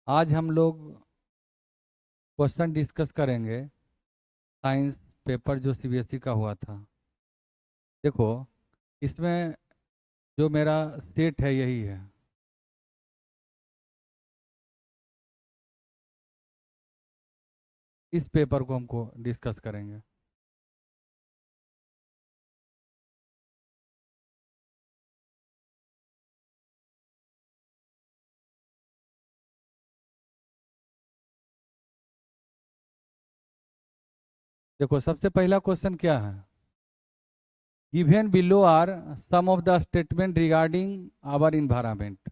आज हम लोग क्वेश्चन डिस्कस करेंगे साइंस पेपर जो सीबीएसई का हुआ था। देखो, इसमें जो मेरा सेट है यही है। इस पेपर को हमको डिस्कस करेंगे। देखो, सबसे पहला क्वेश्चन क्या है? Given below are some of the statement regarding our environment.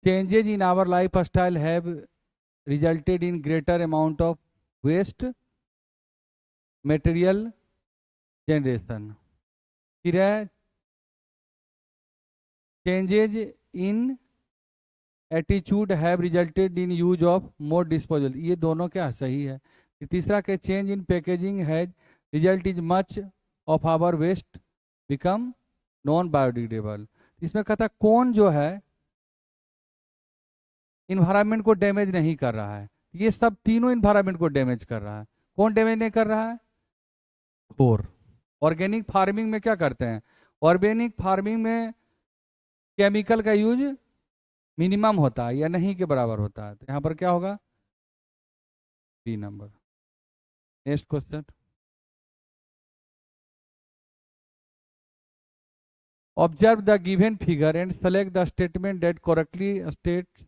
Changes in our lifestyle have resulted in greater amount of waste material generation. फिर है changes in attitude have resulted in use of more disposal. ये दोनों क्या सही है? तीसरा के change in packaging has result is much of our waste become non biodegradable. इसमें कहता है कौन जो है इन्वायरमेंट को डैमेज नहीं कर रहा है। ये सब तीनों इन्वायरमेंट को डैमेज कर रहा है। कौन डैमेज नहीं कर रहा है? फोर। ऑर्गेनिक फार्मिंग में क्या करते हैं? ऑर्गेनिक फार्मिंग में केमिकल का यूज मिनिमम होता है या नहीं के बराबर होता है। तो यहाँ पर क्या होगा? B number. Next question. Observe the given figure and select the statement that correctly states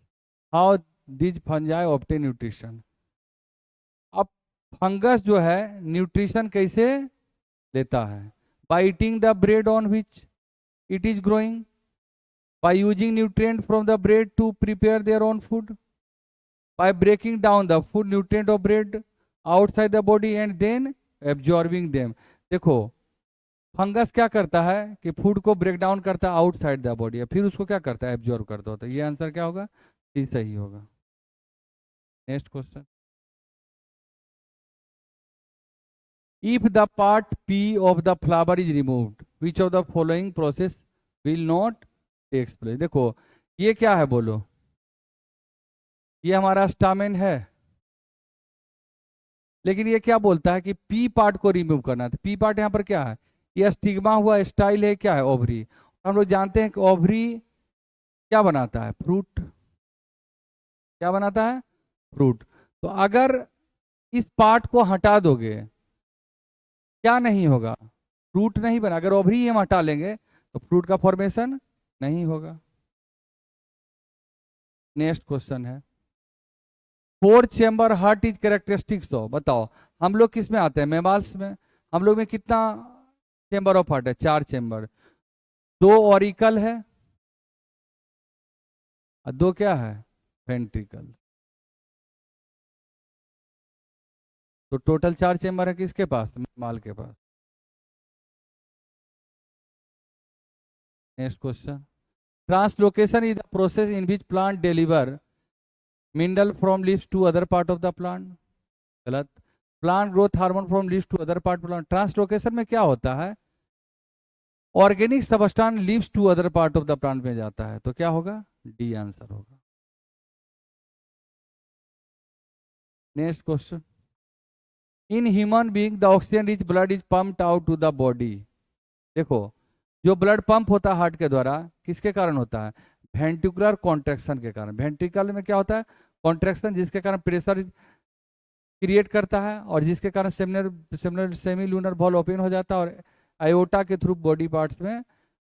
how this fungi obtain nutrition. अब फंगस जो है न्यूट्रिशन कैसे लेता है? By eating the bread on which it is growing, by using nutrient from the bread to prepare their own food, by breaking down the food nutrient of bread outside the body and then absorbing them। देखो, fungus क्या करता है कि food को break down करता है outside the body, फिर उसको क्या करता है? एब्जॉर्ब करता होता है। ये आंसर क्या होगा? सी सही होगा। Next question. If the part P of the flower is removed which of the following process will not takes place. देखो, ये क्या है बोलो? ये हमारा स्टामेन है, लेकिन ये क्या बोलता है कि पी पार्ट को रिमूव करना है। तो पी पार्ट यहाँ पर क्या है? ये स्टिग्मा हुआ, स्टाइल है, क्या है? ओवरी। हम लोग जानते हैं कि ओवरी क्या बनाता है? फ्रूट। क्या बनाता है? फ्रूट। तो अगर इस पार्ट को हटा दोगे क्या नहीं होगा? फ्रूट नहीं बना। अगर ओवरी हम हटा लेंगे तो फ्रूट का फॉर्मेशन नहीं होगा। नेक्स्ट क्वेश्चन है four chamber heart is characteristics of. बताओ, हम लोग किस में आते हैं? मेमाल्स में। हम लोग में कितना चेम्बर ऑफ हार्ट है? 4 चेम्बर। 2 ऑरिकल है और 2 क्या है? वेंट्रिकल। तो टोटल 4 चेम्बर है किसके पास? मेमाल के पास। Next question. Translocation is the process in which plant deliver mineral from leaves to other part of the plant. गलत। Plant growth hormone from leaves to other part plant. Translocation में क्या होता है? Organic substance leaves to other part of the plant में जाता है। तो क्या होगा? डी आंसर होगा। Next question. In human being the oxygen rich blood is pumped out to the body. देखो, जो ब्लड पंप होता है हार्ट के द्वारा किसके कारण होता है? वेंट्रिकुलर कॉन्ट्रैक्शन के कारण। वेंट्रिकल में क्या होता है? कॉन्ट्रैक्शन, जिसके कारण प्रेशर क्रिएट करता है और जिसके कारण seminal semi lunar valve open हो जाता है और आयोटा के थ्रू बॉडी पार्ट्स में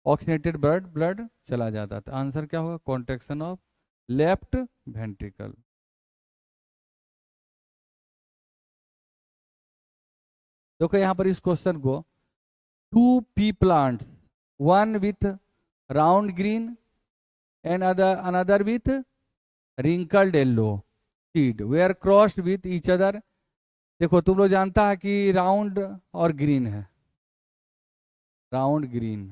ऑक्सीनेटेड ब्लड चला जाता है। तो आंसर क्या होगा? Contraction of left ventricle. देखो यहाँ पर इस क्वेश्चन को, 2 pea plants, one with round green and another with wrinkled yellow seed were crossed with each other। देखो, तुम लोग जानता है कि राउंड और ग्रीन है, राउंड ग्रीन,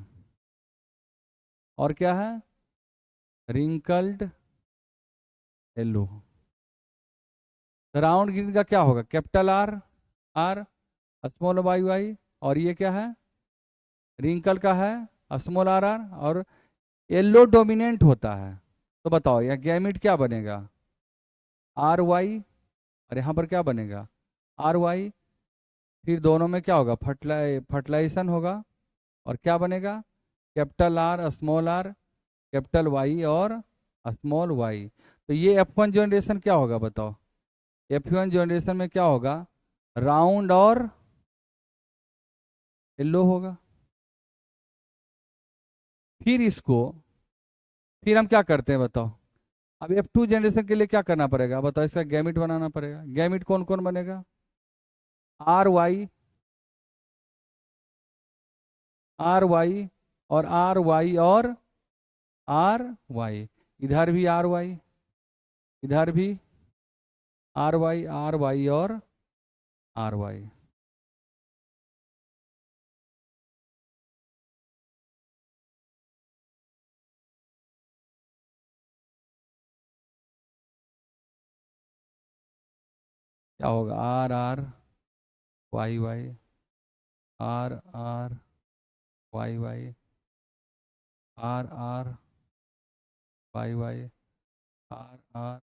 और क्या है? Wrinkled yellow. राउंड ग्रीन का क्या होगा? Capital R, R small Y Y, और ये क्या है? रिंकल का है स्मॉल आर आर, और येलो डोमिनेंट होता है। तो बताओ यह गैमिट क्या बनेगा, आर वाई, और यहाँ पर क्या बनेगा, आर वाई। फिर दोनों में क्या होगा, फर्टिलाइजेशन होगा, और क्या बनेगा, capital R small R, capital Y और स्मॉल वाई। तो ये F1 जनरेशन क्या होगा बताओ, F1 जनरेशन में क्या होगा, राउंड और येलो होगा। फिर इसको, फिर हम क्या करते हैं बताओ, अब F2 जनरेशन के लिए क्या करना पड़ेगा बताओ, इसका गैमिट बनाना पड़ेगा। गैमिट कौन कौन बनेगा, आर वाई, आर वाई और आर वाई और आर वाई, इधर भी आर वाई, इधर भी आर वाई और आर वाई। क्या होगा, R R Y Y, R R Y Y, R R Y Y, R R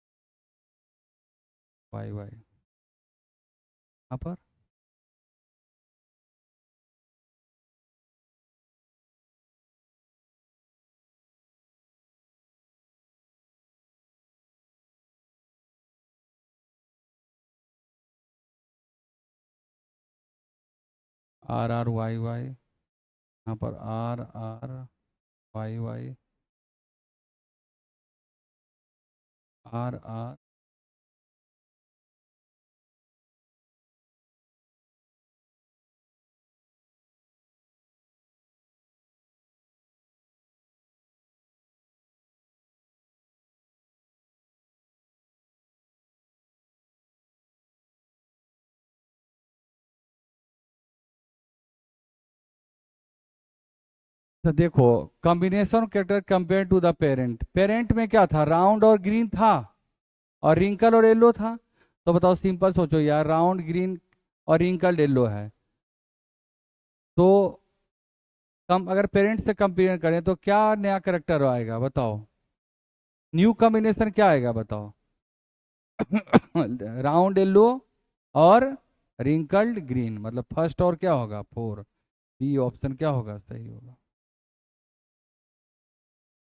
Y Y. यहाँ पर आर आर वाई वाई, यहाँ पर R R Y Y, R R. तो देखो, combination character compare to the parent, parent में क्या था, round और ग्रीन था, और रिंकल और येलो था। तो बताओ, सिंपल सोचो यार, राउंड ग्रीन और रिंकल येलो है, तो कम अगर पेरेंट से कंपेयर करें तो क्या नया करेक्टर आएगा बताओ, न्यू कॉम्बिनेशन क्या आएगा बताओ, राउंड येलो और रिंकल्ड ग्रीन, मतलब फर्स्ट और क्या होगा, फोर, बी ऑप्शन क्या होगा, सही होगा।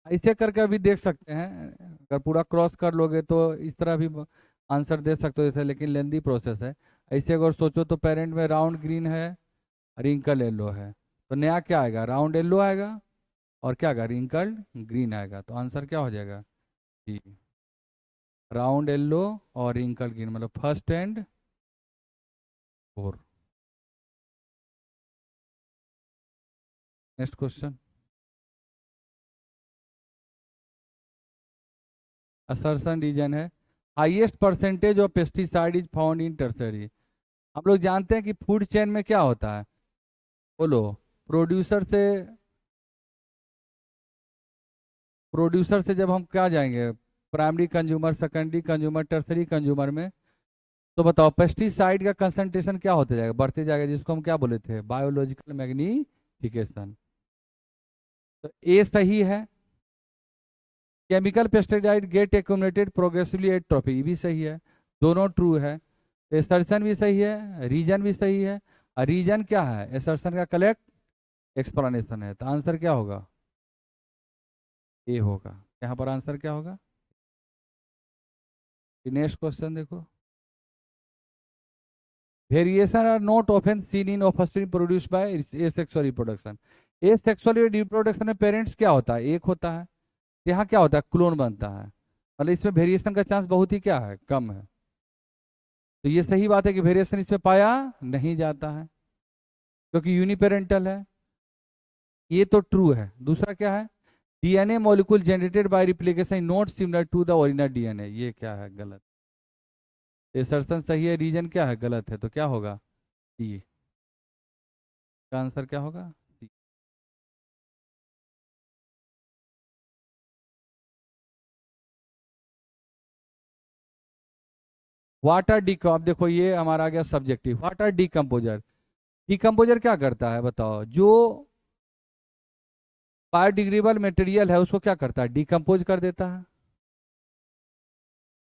ऐसे करके अभी देख सकते हैं, अगर पूरा क्रॉस कर लोगे तो इस तरह भी आंसर दे सकते हो जैसे, लेकिन लेंदी प्रोसेस है। ऐसे अगर सोचो तो पेरेंट में राउंड ग्रीन है, रिंकल येलो है, तो नया क्या आएगा, राउंड येलो आएगा, और क्या आएगा, रिंकल्ड ग्रीन आएगा। तो आंसर क्या हो जाएगा, जी, राउंड येलो और रिंकल ग्रीन, मतलब first and four. Next question, assertion reason है, highest percentage of pesticide is found in tertiary. हम लोग जानते हैं कि फूड चेन में क्या होता है, बोलो, प्रोड्यूसर से, प्रोड्यूसर से जब हम क्या जाएंगे, primary consumer, secondary consumer, tertiary consumer में, तो बताओ पेस्टिसाइड का कंसंट्रेशन क्या होते जाएगा, बढ़ते जाएगा, जिसको हम क्या बोले थे, बायोलॉजिकल मैग्निफिकेशन। तो ए सही है, chemical pesticide get accumulated progressively at trophy, ये भी सही है, दोनों ट्रू है। एसर्शन भी सही है, रीजन भी सही है, और रीजन क्या है, एसर्शन का कलेक्ट एक्सप्लेनेशन है, तो आंसर क्या होगा, ए होगा। यहाँ पर आंसर क्या होगा। नेक्स्ट क्वेश्चन देखो, variation are not often seen in offspring produced by asexual reproduction. Asexual reproduction में पेरेंट्स क्या होता है, एक होता है, यहाँ क्या होता है, क्लोन बनता है, मतलब इसमें वेरिएशन का चांस बहुत ही क्या है, कम है। तो ये सही बात है कि वेरिएशन इसमें पाया नहीं जाता है, क्योंकि यूनिपेरेंटल है, ये तो ट्रू है। दूसरा क्या है, DNA molecule generated by replication not similar to the original DNA, ये क्या है, गलत। एसर्शन सही है, रीजन क्या है, गलत है, तो क्या होगा, डी का आंसर क्या होगा, डी। वाटर डिकम, अब देखो ये हमारा आ गया सब्जेक्टिव, वाटर डिकम्पोजर। डिकम्पोजर क्या करता है बताओ, जो बायोडिग्रेडेबल मटेरियल है उसको क्या करता है, डिकम्पोज कर देता है।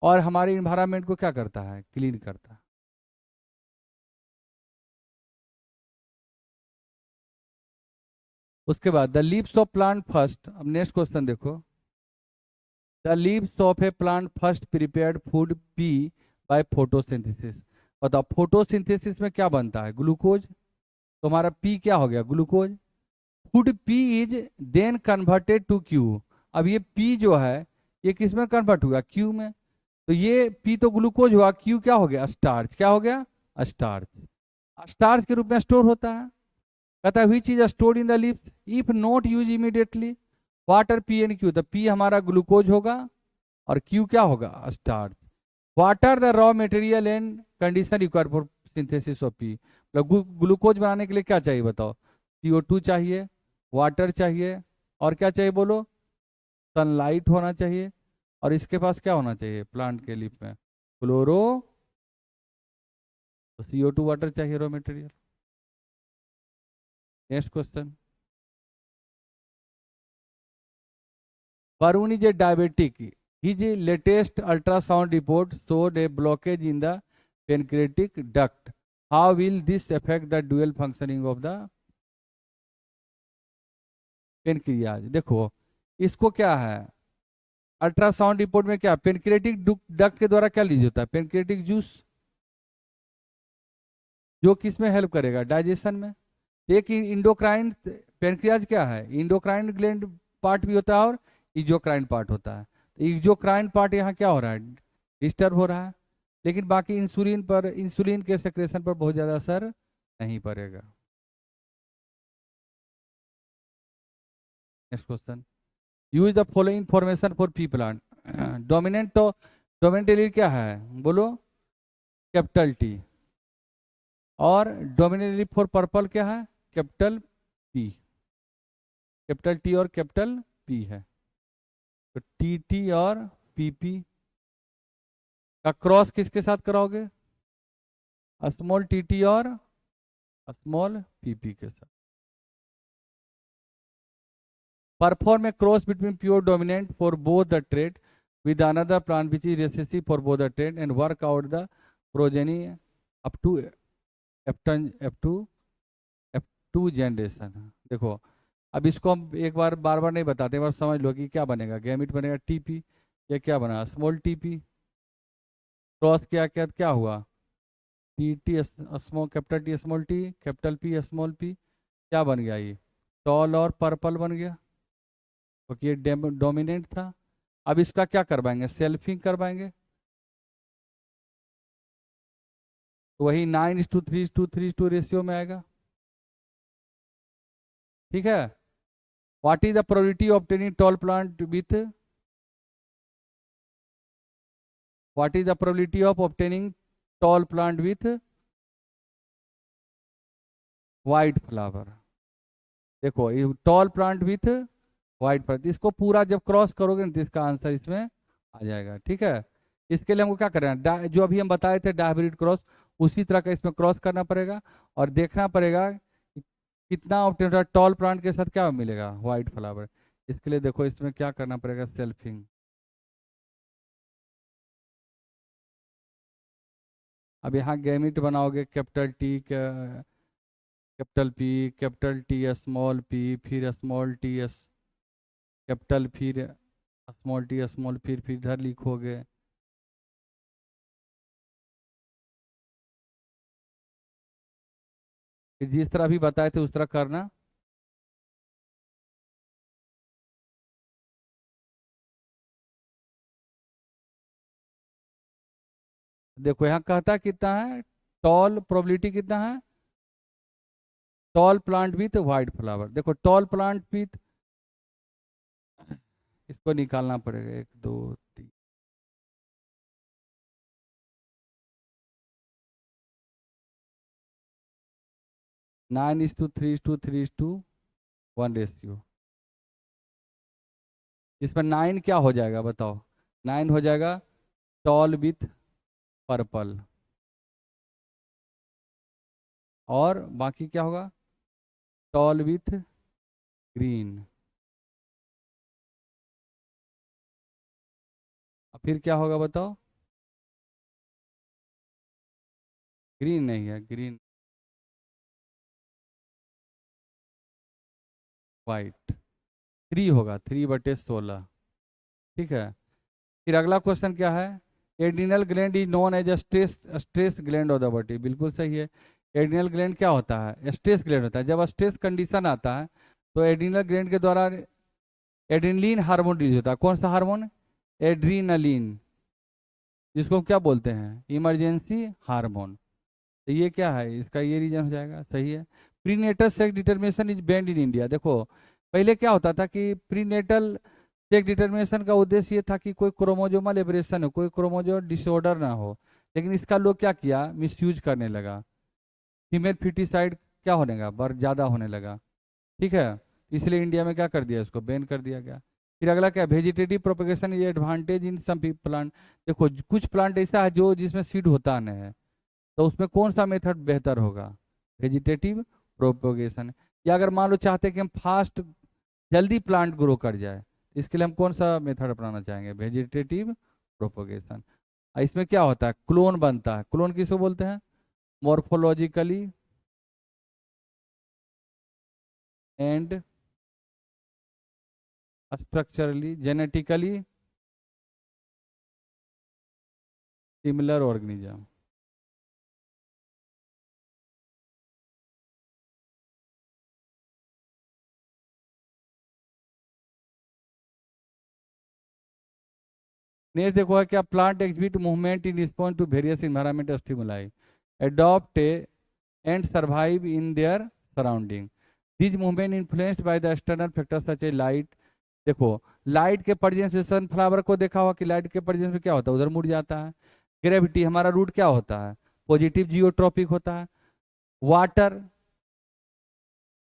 और हमारे इन्वायरमेंट को क्या करता है, क्लीन करता है। उसके बाद the leaves of plant first, अब नेक्स्ट क्वेश्चन देखो, the leaves of A plant first prepared food P by photosynthesis. बताओ फोटोसिंथेसिस में क्या बनता है, ग्लूकोज, तो हमारा पी क्या हो गया, glucose. Food P is then converted to Q. अब ये पी जो है ये किस में कन्वर्ट हुआ, क्यू में। तो ये पी तो ग्लूकोज हुआ, क्यू क्या हो गया, स्टार्च, क्या हो गया, स्टार्च। स्टार्च के रूप में स्टोर होता है। कहता है which is stored in the lips if not use immediately, water P and Q. तो पी हमारा ग्लूकोज होगा और क्यू क्या होगा, starch. Water the raw material and condition required for synthesis of P. मतलब ग्लूकोज बनाने के लिए क्या चाहिए बताओ, CO2 चाहिए, वाटर चाहिए, और क्या चाहिए बोलो, सनलाइट होना चाहिए, और इसके पास क्या होना चाहिए प्लांट के लिप में, क्लोरो, तो CO2 वाटर चाहिए raw material. Next question, Varun is a diabetic. His latest ultrasound report showed a blockage in the pancreatic duct. How will this affect the dual functioning of the pancreas? देखो इसको क्या है, ultrasound report में क्या, pancreatic duct के द्वारा क्या lease होता है, पेनक्रियाटिक जूस, जो किस में हेल्प करेगा, डाइजेशन में। एक इंडोक्राइन, पेनक्रियाज क्या है, इंडोक्राइन ग्लैंड पार्ट भी होता है और इजोक्राइन पार्ट होता है। तो इजोक्राइन पार्ट यहाँ क्या हो रहा है, डिस्टर्ब हो रहा है, लेकिन बाकी इंसुलिन पर, इंसुलिन के सेक्रेशन पर बहुत ज़्यादा असर नहीं पड़ेगा। Next question, use the following information for P plant. Dominant, तो डोमिनेंट एलील क्या है बोलो, कैपिटल टी, और डोमिनेंट एलील फॉर पर्पल क्या है, कैपिटल पी, कैपिटल टी और कैपिटल पी है। तो TT और PP का क्रॉस किसके साथ कराओगे, स्मॉल TT और स्मॉल PP के साथ। Perform a cross between pure dominant for both the trade with another plant which is recessive for both the trait and work out the progeny up to F2 F2 generation. देखो अब इसको हम एक बार बार बार नहीं बताते, एक बार समझ लो कि क्या बनेगा, गैमिट बनेगा TP, ये क्या बना, स्मॉल TP, क्रॉस किया क्या क्या हुआ, TT small, capital T small t, capital P small p, क्या बन गया ये, टॉल और पर्पल बन गया, क्योंकि ये डोमिनेंट था। अब इसका क्या करवाएंगे, सेल्फिंग करवाएंगे, तो वही 9:3:3:3 रेशियो में आएगा। ठीक है, what is the probability of obtaining tall plant with, what is the probability of obtaining tall plant with white flower. देखो ये tall plant with white flower, इसको पूरा जब क्रॉस करोगे ना तो इसका आंसर इसमें आ जाएगा। ठीक है, इसके लिए हमको क्या करना है, जो अभी हम बताए थे डायब्रिड क्रॉस, उसी तरह का इसमें क्रॉस करना पड़ेगा और देखना पड़ेगा कि कितना ऑब्टेन टॉल प्लांट के साथ क्या मिलेगा, वाइट फ्लावर। इसके लिए देखो इसमें क्या करना पड़ेगा, सेल्फिंग। अब यहाँ गैमिट बनाओगे, capital T, capital P, capital T small p, फिर स्मॉल t कैपिटल, फिर स्मॉल t स्मॉल, फिर इधर लिखोगे, फिर जिस तरह भी बताए थे उस तरह करना। देखो यहाँ कहता कितना है, टॉल प्रोबेबिलिटी कितना है, tall plant with white flower. देखो टॉल प्लांट विथ, इसको निकालना पड़ेगा, 1 2 3, 9:3:3:1 रेशियो। इसमें 9 क्या हो जाएगा बताओ, 9 हो जाएगा टॉल विथ पर्पल, और बाकी क्या होगा, टॉल विथ ग्रीन, फिर क्या होगा बताओ, ग्रीन नहीं है, ग्रीन, वाइट। 3 होगा, 3/16। ठीक है। फिर अगला क्वेश्चन क्या है? Adrenal gland is known as stress stress gland of the body. बिल्कुल सही है। एड्रिनल ग्लैंड क्या होता है? स्ट्रेस ग्लैंड होता है। जब स्ट्रेस कंडीशन आता है तो एड्रिनल ग्लैंड के द्वारा एड्रिनलिन हार्मोन रिलीज होता है। कौन सा हार्मोन? एड्रीनलिन, जिसको हम क्या बोलते हैं? Emergency hormone. तो ये क्या है? इसका ये रीजन हो जाएगा। सही है। Prenatal sex determination is band in India. देखो, पहले क्या होता था कि प्रीनेटल सेक्स डिटर्मिनेशन का उद्देश्य ये था कि कोई क्रोमोजोमल एब्रेशन हो, कोई क्रोमोजोमल डिसऑर्डर ना हो। लेकिन इसका लोग क्या किया? मिसयूज करने लगा। फीमेल फिटिसाइड क्या होने लगा? बर्थ ज़्यादा होने लगा। ठीक है। इसलिए इंडिया में क्या कर दिया? इसको बैन कर दिया गया। फिर अगला क्या? Vegetative propagation is advantage in some plant. देखो, कुछ प्लांट ऐसा है जो जिसमें सीड होता नहीं है, तो उसमें कौन सा मेथड बेहतर होगा? Vegetative propagation. या अगर मान लो चाहते हैं कि हम फास्ट जल्दी प्लांट ग्रो कर जाए, इसके लिए हम कौन सा मेथड अपनाना चाहेंगे? Vegetative propagation. इसमें क्या होता है? क्लोन बनता है। क्लोन किसको बोलते हैं? Morphologically and structurally genetically similar organism. Next देखो है क्या? Plant exhibit movement in response to various environment stimuli, adopt and survive in their surrounding. These movement influenced by the external factors such as light. देखो, light के presence में sunflower को देखा हुआ कि लाइट के प्रेजेंस में क्या होता है? उधर मुड़ जाता है। ग्रेविटी, हमारा रूट क्या होता है? पॉजिटिव जियोट्रॉपिक होता है। Water,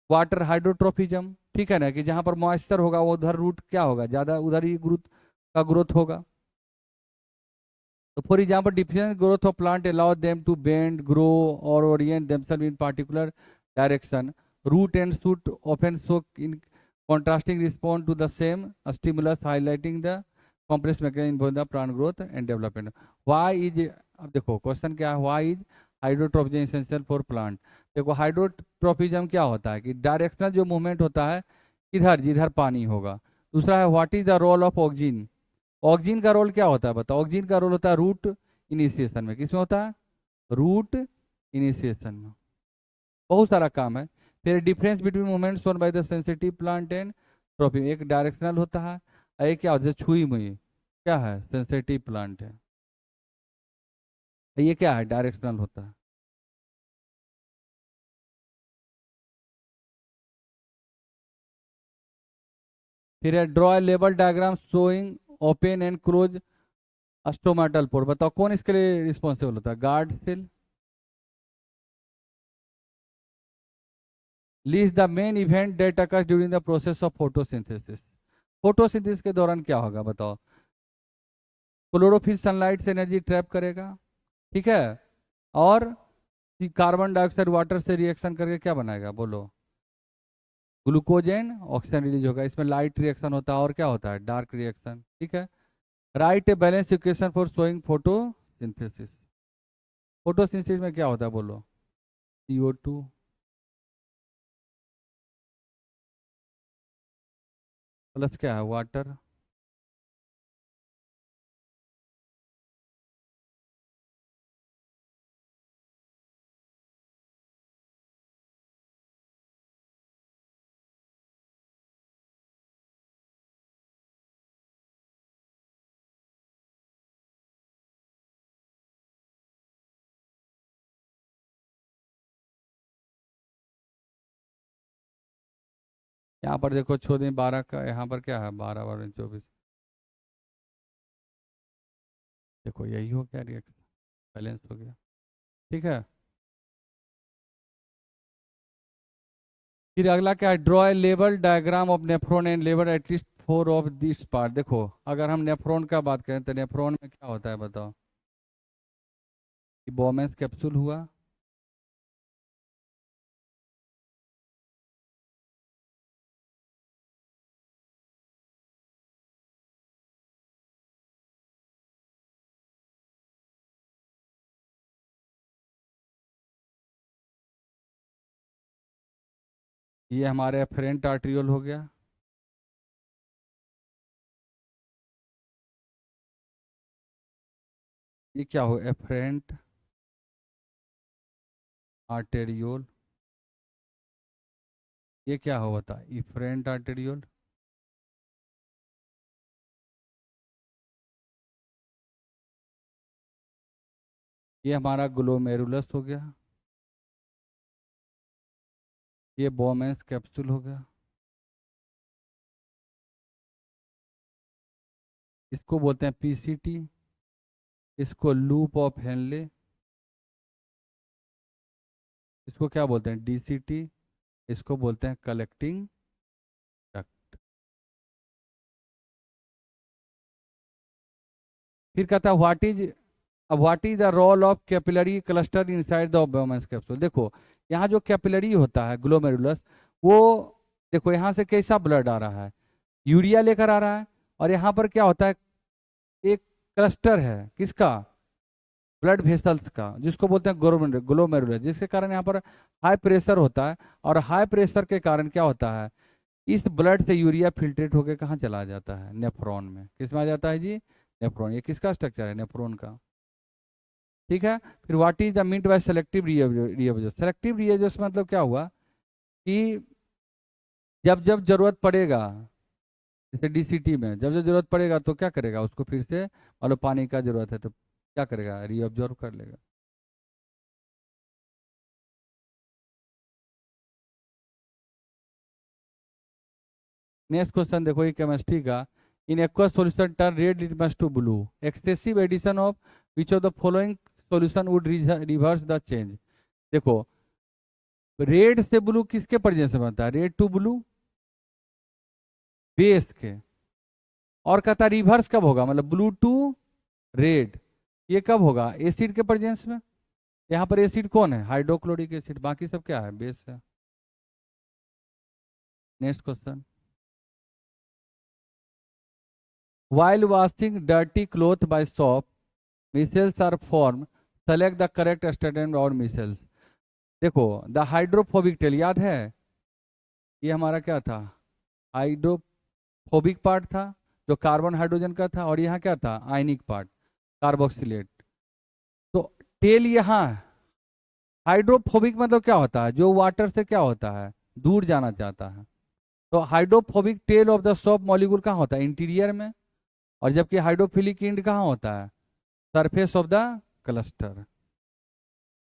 water hydrotropism. ठीक है ना, कि जहां पर मॉइस्चर होगा वो उधर रूट क्या होगा? ज्यादा उधर ही ग्रोथ का ग्रोथ होगा। So for example, different growth of plant allow them to bend, grow, or orient themselves in particular direction. Root and shoot often show in contrasting response to the same stimulus, highlighting the complex mechanism in the plant growth and development. Why is, अब देखो question क्या है? Why is हाइड्रोट्रोफिज्म essential for plant? देखो, हाइड्रोट्रोफिज्म क्या होता है? कि directional जो मूवमेंट होता है, किधर जिधर पानी होगा। दूसरा है what is the role of oxygen. Oxygen का रोल क्या होता है? बताओ। ऑक्सीजन का रोल होता है रूट इनिशिएशन में। किसमें होता है? रूट इनिशिएशन में। बहुत सारा काम है। फिर difference between movements shown by the sensitive plant and trophic. एक डायरेक्शनल होता है, एक क्या होता है? छुई मुई। क्या है? सेंसिटिव प्लांट है। ये क्या है? डायरेक्शनल होता है। फिर है draw label diagram showing open and close stomatal pore. बताओ कौन इसके लिए रिस्पॉन्सिबल होता है? Guard cell. List the main event that occurs during the process of photosynthesis. Photosynthesis के दौरान क्या होगा? बताओ। क्लोरोफिल सनलाइट से एनर्जी ट्रैप करेगा। ठीक है। और कार्बन डाइऑक्साइड वाटर से रिएक्शन करके क्या बनाएगा? बोलो। ग्लूकोज एंड ऑक्सीजन रिलीज होगा। इसमें लाइट रिएक्शन होता है और क्या होता है? Dark reaction. ठीक है। Write a balance equation for showing photosynthesis. Photosynthesis में क्या होता है? बोलो। CO2 प्लस क्या है? वाटर। यहाँ पर देखो 6 दिन 12 का, यहाँ पर क्या है? 12 12 24। देखो यही हो क्या? रिएक्शन बैलेंस हो गया। ठीक है। फिर अगला क्या है? Draw a level diagram of nephron and level at least 4 of this part. देखो, अगर हम नेफ्रॉन का बात करें तो नेफ्रॉन में क्या होता है? बताओ। कि बोमेंस कैप्सूल हुआ। ये हमारे एफरेंट आर्ट्रियोल हो गया। ये क्या हो, एफरेंट आर्टेरियोल। ये क्या हो, बता, इफरेंट आर्टेरियोल। ये हमारा ग्लोमेरुलस हो गया। ये बोमेंस कैप्सूल हो गया। इसको बोलते हैं पीसीटी। इसको लूप ऑफ हेनले। इसको क्या बोलते हैं, डीसीटी। इसको बोलते हैं कलेक्टिंग डक्ट। फिर कहता है what is the role of capillary cluster inside the Bowman's capsule. देखो यहाँ जो कैपिलरी होता है ग्लोमेरुलस, वो देखो यहाँ से कैसा ब्लड आ रहा है, यूरिया लेकर आ रहा है। और यहाँ पर क्या होता है, एक क्लस्टर है किसका, ब्लड वेसल्स का, जिसको बोलते हैं ग्लोमेरुलस, जिसके कारण यहाँ पर हाई प्रेशर होता है। और हाई प्रेशर के कारण क्या होता है, इस ब्लड से यूरिया फिल्ट्रेट होकर कहाँ चला जाता है, नेफ्रॉन में। किस में आ जाता है जी, नेफ्रॉन। ये किसका स्ट्रक्चर है, नेफ्रॉन का। ठीक है। फिर what is the meant by selective रिएबजोस। सेलेक्टिव रिएबजोस मतलब क्या हुआ कि जब जब जरूरत पड़ेगा, जैसे डीसीटी में जब जब जरूरत पड़ेगा तो क्या करेगा, उसको फिर से मान लो पानी का जरूरत है तो क्या करेगा, रीअब्जॉर्ब कर लेगा। नेक्स्ट क्वेश्चन देखो, ये केमिस्ट्री का। In aqueous solution turn red litmus to blue. Excessive addition of which of the following solution would reverse the change. देखो रेड से ब्लू किसके प्रेजेंस में बनता है, रेड टू ब्लू बेस के। और कहता रिवर्स कब होगा, मतलब ब्लू टू रेड, ये कब होगा, एसिड के प्रेजेंस में। यहाँ पर एसिड कौन है, हाइड्रोक्लोरिक एसिड, बाकी सब क्या है, बेस है। Next question. While washing dirty cloth by soap, micelles are formed. Select the correct statement और micelles। देखो द हाइड्रोफोबिक टेल याद है, ये हमारा क्या था, हाइड्रोफोबिक पार्ट था जो कार्बन हाइड्रोजन का था, और यहाँ क्या था, आयनिक पार्ट, कार्बोक्सिलेट। तो टेल यहाँ हाइड्रोफोबिक मतलब क्या होता है, जो वाटर से क्या होता है, दूर जाना चाहता है। तो hydrophobic tell of the soap molecule कहाँ होता है, इंटीरियर में। और जबकि हाइड्रोफिलिक एंड कहाँ होता है, सरफेस ऑफ द क्लस्टर।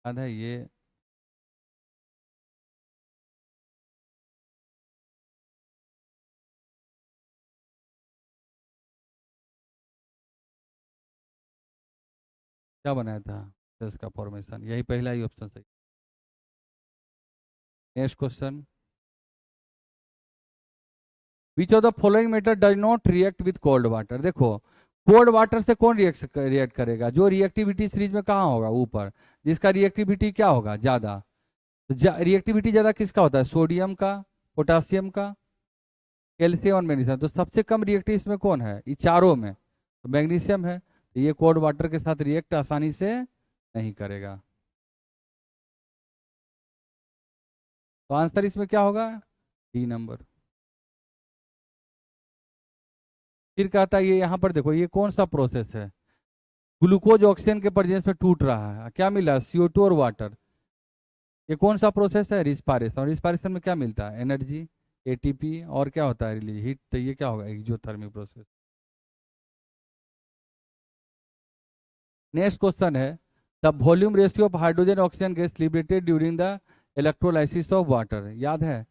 याद है ये। क्या बनाया था, सेल्स का फॉर्मेशन, यही पहला ही ऑप्शन सही। Next question. Which of the following method does not react with cold water. देखो कोल्ड वाटर से कौन रिएक्ट करेगा, जो रिएक्टिविटी सीरीज में कहाँ होगा, ऊपर, जिसका रिएक्टिविटी क्या होगा ज्यादा। तो रिएक्टिविटी ज्यादा किसका होता है, सोडियम का, पोटासियम का, कैल्शियम और मैग्नीशियम। तो सबसे कम रिएक्टिव इसमें कौन है, ये चारों में, तो मैग्नीशियम है। तो ये कोल्ड वाटर के साथ रिएक्ट आसानी से नहीं करेगा। तो आंसर इसमें क्या होगा, डी नंबर। फिर कहता है ये यहाँ पर देखो, ये कौन सा प्रोसेस है, ग्लूकोज ऑक्सीजन के प्रेजेंस में टूट रहा है, क्या मिला, CO2 और वाटर। ये कौन सा प्रोसेस है, रिस्पायरेशन। और रिस्पायरेशन में क्या मिलता है, एनर्जी, ATP, और क्या होता है रिलीज, हीट। तो ये क्या होगा, एक्सोथर्मिक प्रोसेस। नेक्स्ट क्वेश्चन है, the volume ratio of hydrogen oxygen gas liberated during the electrolysis of water. याद है,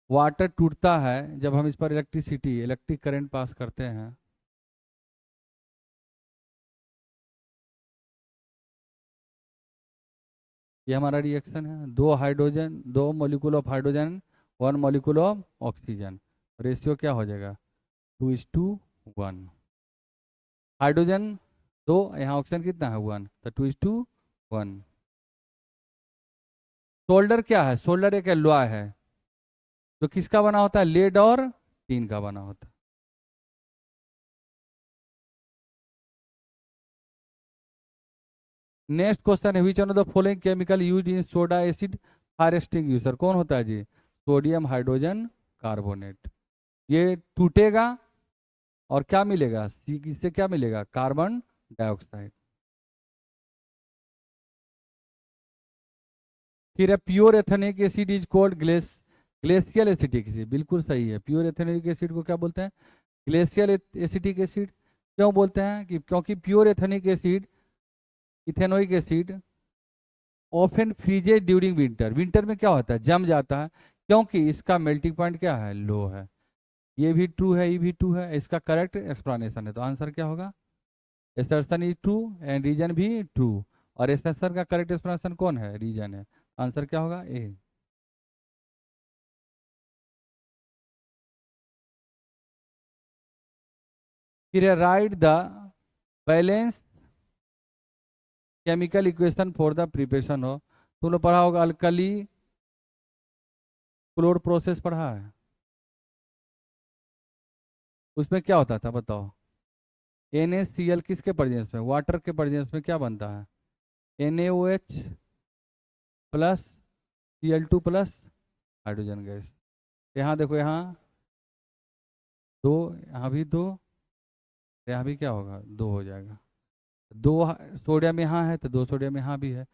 वाटर टूटता है जब हम इस पर इलेक्ट्रिक करंट पास करते हैं। ये हमारा रिएक्शन है, दो हाइड्रोजन, दो molecule of hydrogen, 1 molecule of oxygen. Ratio क्या हो जाएगा, 2:1। हाइड्रोजन 2, यहाँ ऑक्सीजन कितना है, 1, तो 2:1। सोल्डर क्या है, सोल्डर एक एल्लॉय है जो किसका बना होता है, लेड और टीन का बना होता है। नेक्स्ट क्वेश्चन है, which one of the following chemical use in soda acid fire extinguisher. कौन होता है जी, सोडियम हाइड्रोजन कार्बोनेट। ये टूटेगा और क्या मिलेगा, इससे क्या मिलेगा, कार्बन डाइऑक्साइड। फिर है pure ethnic acid is called glacial acetic acid. बिल्कुल सही है, प्योर एथेनिक एसिड को क्या बोलते हैं, ग्लेशियल एसिटिक एसिड। क्यों बोलते हैं कि क्योंकि pure ethnic acid, ethanoic acid often फ्रीजेज during winter. Winter में क्या होता है, जम जाता है, क्योंकि इसका मेल्टिंग पॉइंट क्या है, लो है। ये भी ट्रू है, ये भी ट्रू है, इसका करेक्ट एक्सप्लेनेशन है। तो आंसर क्या होगा, assertion is true and reason भी ट्रू। और एसर्शन का करेक्ट एक्सप्लेनेशन कौन है, रीजन है। आंसर क्या होगा, ए। फिर write the balance chemical equation for the preparation हो। तुम लोग पढ़ा होगा अल्कली क्लोर प्रोसेस पढ़ा है, उसमें क्या होता था बताओ। NaCl किसके प्रेजेंस में, वाटर के प्रेजेंस में क्या बनता है, NaOH plus Cl2 plus hydrogen gas. यहाँ देखो, यहाँ दो, यहाँ भी दो, यहाँ भी क्या होगा, दो हो जाएगा। दो सोडियम यहाँ है तो दो सोडियम यहाँ भी है।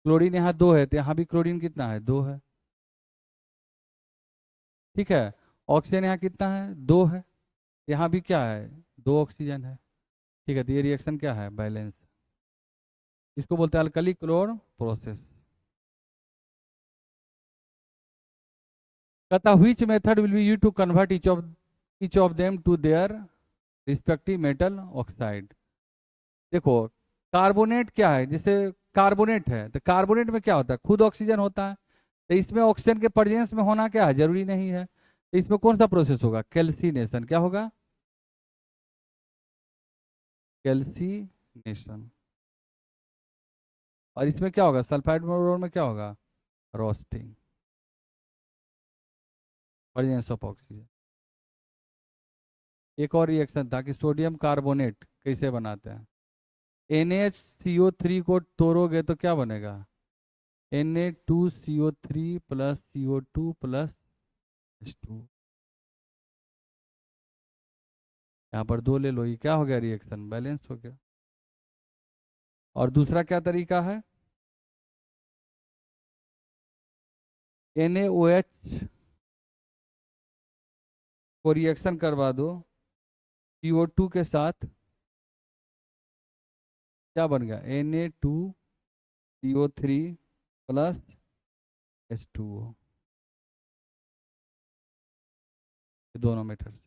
क्लोरीन यहाँ दो है तो यहाँ भी क्लोरीन कितना है, दो है। ठीक है। ऑक्सीजन यहाँ कितना है, दो है। यहाँ भी क्या है, दो ऑक्सीजन है। ठीक है, तो ये रिएक्शन क्या है, बैलेंस। इसको बोलते हैं अल्कली क्लोर प्रोसेस। कहता which method will be used to convert each of them to their respective metal oxide। देखो, कार्बोनेट क्या है, जैसे कार्बोनेट है तो कार्बोनेट में क्या होता है, खुद ऑक्सीजन होता है। तो इसमें ऑक्सीजन के प्रेजेंस में होना क्या है, जरूरी नहीं है। तो इसमें कौन सा प्रोसेस होगा, कैल्सिनेशन। क्या होगा, कैल्सिनेशन। और इसमें क्या होगा, सल्फाइड में क्या होगा, रोस्टिंग, प्रेजेंस ऑफ ऑक्सीजन। एक और रिएक्शन था कि सोडियम कार्बोनेट कैसे बनाते हैं। NaCO3 को तोड़ोगे तो क्या बनेगा, Na2CO3 plus CO2 plus H2। यहाँ पर दो ले लो, ये क्या हो गया, रिएक्शन बैलेंस हो गया। और दूसरा क्या तरीका है, NaOH को रिएक्शन करवा दो CO2 के साथ, क्या बन गया, Na2CO3 प्लस H2O। ये दोनों मेथड।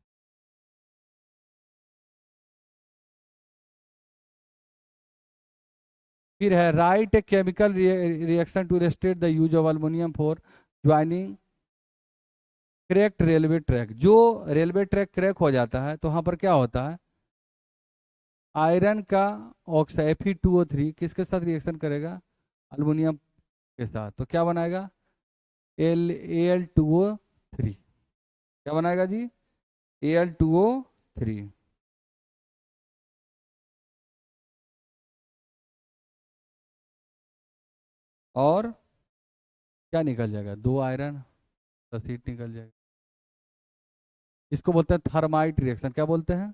फिर है write a chemical reaction to restate the use of aluminium for joining cracked railway track. जो रेलवे ट्रैक क्रैक हो जाता है तो वहाँ पर क्या होता है, आयरन का ऑक्साइड Fe2O3 किसके साथ रिएक्शन करेगा, अल्मोनियम के साथ, तो क्या बनाएगा, Al2O3। क्या बनाएगा जी, Al2O3। और क्या निकल जाएगा, दो आयरन, तो सीट निकल जाएगा। इसको बोलते हैं थर्माइट रिएक्शन। क्या बोलते हैं,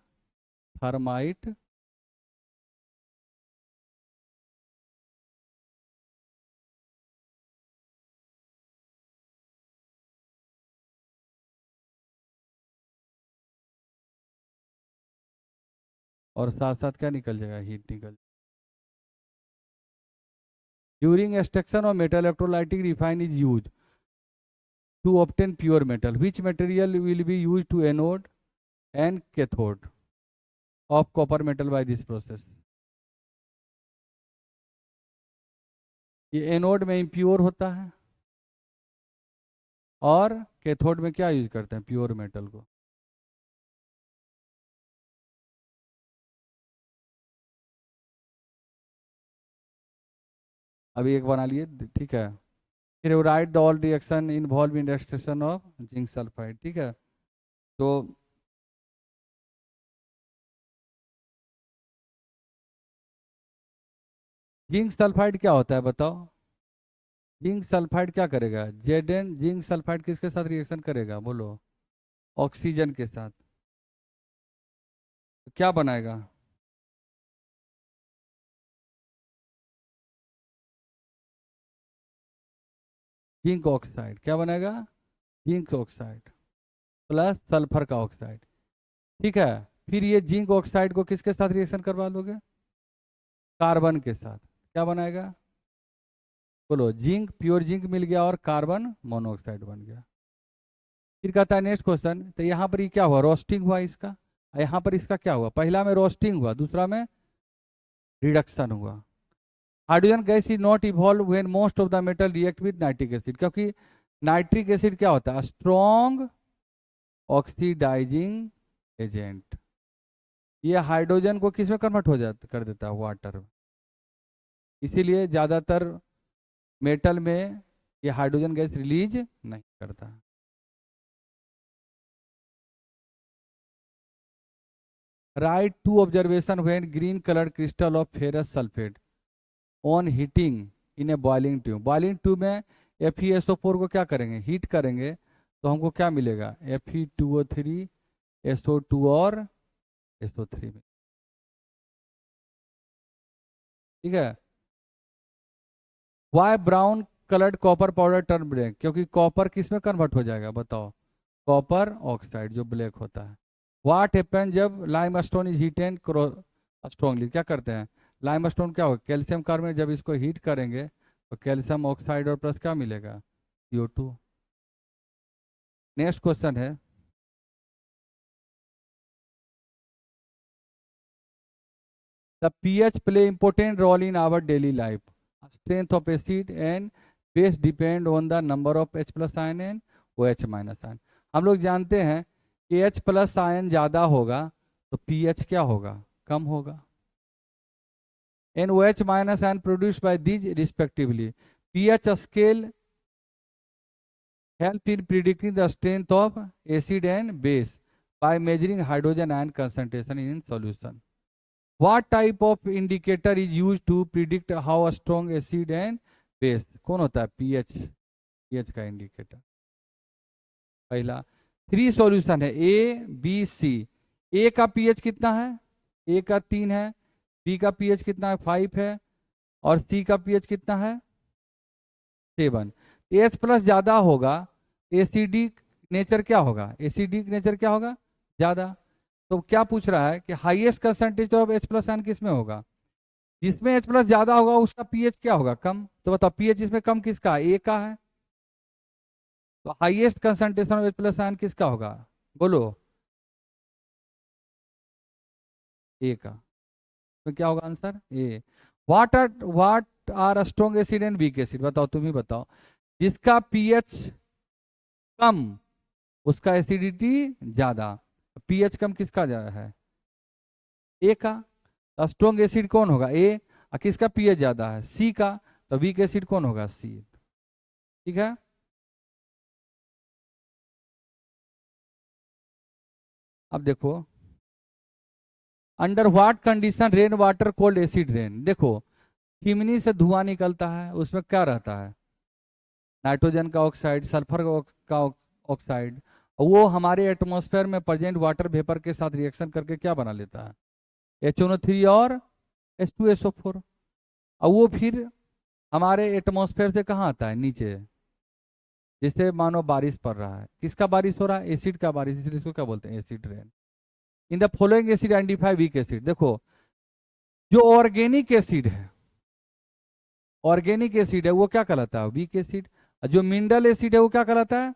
थर्माइट। और साथ साथ क्या निकल जाएगा, हीट निकल। During extraction of metal electrolytic refine is use to obtain pure metal, which material will be used to anode and cathode of copper metal by this process। ये एनोड में इम्प्योर होता है और कैथोड में क्या use करते हैं, pure metal को। अभी एक बना लिए, ठीक है। फिर write the all reaction involve in extraction of zinc sulphide. ठीक है, तो जिंक सल्फाइड क्या होता है बताओ। जिंक सल्फाइड क्या करेगा, जेडेन जिंक सल्फाइड किसके साथ रिएक्शन करेगा बोलो, ऑक्सीजन के साथ। तो क्या बनाएगा, जिंक ऑक्साइड। क्या बनेगा, जिंक ऑक्साइड प्लस सल्फर का ऑक्साइड। ठीक है, फिर ये जिंक ऑक्साइड को किसके साथ रिएक्शन करवा लोगे, कार्बन के साथ। क्या बनाएगा बोलो, जिंक, प्योर जिंक मिल गया और कार्बन मोनोऑक्साइड बन गया। फिर कहता है नेक्स्ट क्वेश्चन, तो यहाँ पर ये क्या हुआ, रोस्टिंग हुआ इसका, यहाँ पर इसका क्या हुआ, पहला में रोस्टिंग हुआ, दूसरा में रिडक्शन हुआ। Hydrogen gas is not evolve when most of the metal react with nitric acid, क्योंकि नाइट्रिक एसिड क्या होता है, स्ट्रॉन्ग ऑक्सीडाइजिंग एजेंट। ये हाइड्रोजन को किस में कन्वर्ट हो जाता कर देता है, वाटर में। इसीलिए ज़्यादातर मेटल में ये हाइड्रोजन गैस रिलीज नहीं करता। Write two observation when green colour crystal of ferrous sulphate on heating in a boiling tube. Boiling tube में FeSO4 को क्या करेंगे, हीट करेंगे, तो हमको क्या मिलेगा, Fe2O3 SO2 और SO3 में। ठीक है, why brown coloured copper powder turn black, क्योंकि कॉपर किस में कन्वर्ट हो जाएगा बताओ, कॉपर ऑक्साइड जो ब्लैक होता है। वाट हैपन जब lime stone is heat and strongly, क्या करते हैं, लाइम स्टोन क्या होगा, कैल्शियम कार्बोनेट, जब इसको हीट करेंगे तो कैल्शियम ऑक्साइड और प्लस क्या मिलेगा, CO2। नेक्स्ट क्वेश्चन है, the pH play important role in our daily life, strength of acid and base depend on the number of H+ ion and OH- ion. हम लोग जानते हैं कि H+ आयन ज़्यादा होगा तो pH क्या होगा, कम होगा। And OH- ion produced by these respectively. pH scale help in predicting the strength of acid and base by measuring hydrogen ion concentration in solution. What type of indicator is used to predict how strong acid and base? कौन होता है, pH का indicator. पहला 3 solution है, A B C। A का pH कितना है, A का 3 है, B का pH कितना है 5 है, और C का pH कितना है 7। H+ ज्यादा होगा, एसिडिक नेचर क्या होगा, एसिडिक नेचर क्या होगा ज्यादा। तो क्या पूछ रहा है कि highest concentration of H+ ion किस में होगा, जिसमें H+ ज्यादा होगा उसका pH क्या होगा, कम। तो बताओ pH इसमें कम किसका, A का है। तो highest concentration of H+ ion किसका होगा बोलो, A का। तो क्या होगा answer, A। What are strong acid and weak acid, बताओ तुम ही बताओ। जिसका pH कम उसका एसिडिटी ज्यादा। pH कम किसका ज्यादा है, A का। तो स्ट्रॉन्ग एसिड कौन होगा, A। और किसका pH ज्यादा है, C का। तो वीक एसिड कौन होगा, C। ठीक है, अब देखो, under what condition rain water cold acid rain. देखो, चिमनी से धुआं निकलता है, उसमें क्या रहता है, नाइट्रोजन का ऑक्साइड, सल्फर का ऑक्साइड। वो हमारे एटमॉस्फेयर में प्रेजेंट वाटर वेपर के साथ रिएक्शन करके क्या बना लेता है, HNO3 और H2SO4। और वो फिर हमारे एटमॉस्फेयर से कहाँ आता है, नीचे। जैसे मानो बारिश पड़ रहा है, किसका बारिश हो रहा है, एसिड का बारिश, इसलिए इसको क्या बोलते हैं, acid rain. In the following acid identify weak acid. देखो, जो ऑर्गेनिक एसिड है, ऑर्गेनिक एसिड है वो क्या कहलाता है, वीक एसिड। और जो मिनरल एसिड है वो क्या कहलाता है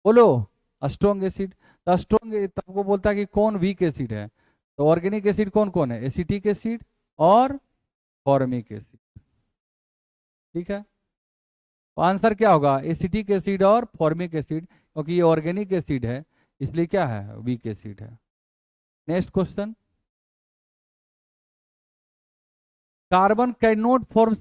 बोलो, स्ट्रॉन्ग एसिड। तो स्ट्रॉन्ग तब वो बोलता है कि कौन वीक एसिड है। तो ऑर्गेनिक एसिड कौन कौन है, एसिटिक एसिड और फॉर्मिक एसिड। ठीक है, तो आंसर क्या होगा, एसिटिक एसिड और फॉर्मिक एसिड, क्योंकि ये ऑर्गेनिक एसिड है इसलिए क्या है, वीक एसिड है। Next question, carbon can not form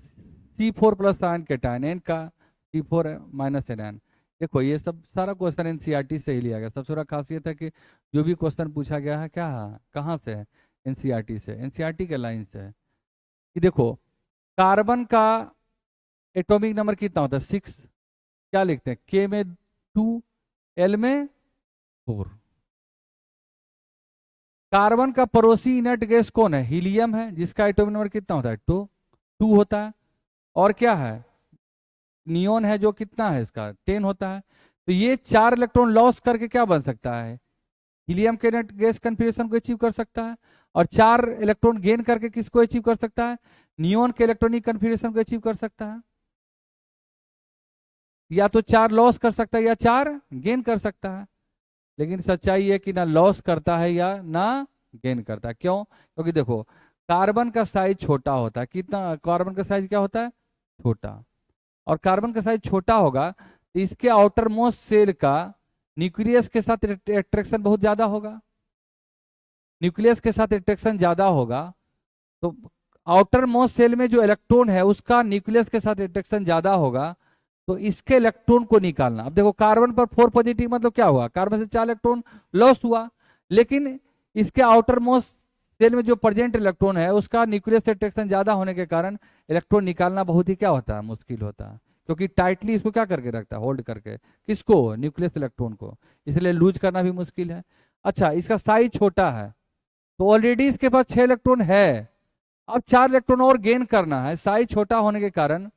C4+ ion cation, एन का C4- देखो ये सब सारा क्वेश्चन NCERT से ही लिया गया। सबसे बड़ा खासियत है कि जो भी क्वेश्चन पूछा गया है क्या है, कहाँ से है, NCERT से, NCERT के लाइन से है। कि देखो, कार्बन का एटॉमिक नंबर कितना होता है 6। क्या लिखते हैं, के में 2, एल में 4। कार्बन का पड़ोसी इनर्ट गैस कौन है, हीलियम है, जिसका एटॉमिक नंबर कितना होता है 2 होता है। और क्या है, नियोन है जो कितना है इसका 10 होता है। तो ये 4 इलेक्ट्रॉन लॉस करके क्या बन सकता है, हीलियम के इनर्ट गैस कन्फिग्रेशन को अचीव कर सकता है। और 4 इलेक्ट्रॉन गेन करके किसको अचीव कर सकता है, नियोन के इलेक्ट्रॉनिक कन्फिग्रेशन को अचीव कर सकता है। या तो 4 लॉस कर सकता है या 4 गेन कर सकता है। लेकिन सच्चाई है कि ना लॉस करता है या ना गेन करता है। क्यों, क्योंकि देखो कार्बन का साइज छोटा होता है, कितना, कार्बन का साइज क्या होता है, छोटा। और कार्बन का साइज छोटा होगा तो इसके आउटर मोस्ट सेल का न्यूक्लियस के साथ अट्रैक्शन बहुत ज्यादा होगा। न्यूक्लियस के साथ अट्रैक्शन ज्यादा होगा तो आउटर मोस्ट सेल में जो इलेक्ट्रॉन है उसका न्यूक्लियस के साथ अट्रैक्शन ज्यादा होगा। तो इसके इलेक्ट्रॉन को निकालना, अब देखो कार्बन पर 4 पॉजिटिव मतलब क्या हुआ, कार्बन से 4 इलेक्ट्रॉन लॉस हुआ। लेकिन इसके आउटर मोस्ट सेल में जो प्रेजेंट इलेक्ट्रॉन है उसका न्यूक्लियस से अट्रैक्शन ज्यादा होने के कारण इलेक्ट्रॉन निकालना बहुत ही क्या होता है, मुश्किल होता है। क्योंकि टाइटली इसको क्या करके रखता है, होल्ड करके, किसको, न्यूक्लियस इलेक्ट्रॉन को। इसलिए लूज करना भी मुश्किल है। अच्छा, इसका साइज छोटा है तो ऑलरेडी इसके पास 6 इलेक्ट्रॉन है, अब 4 इलेक्ट्रॉन और गेन करना है। साइज छोटा होने के कारण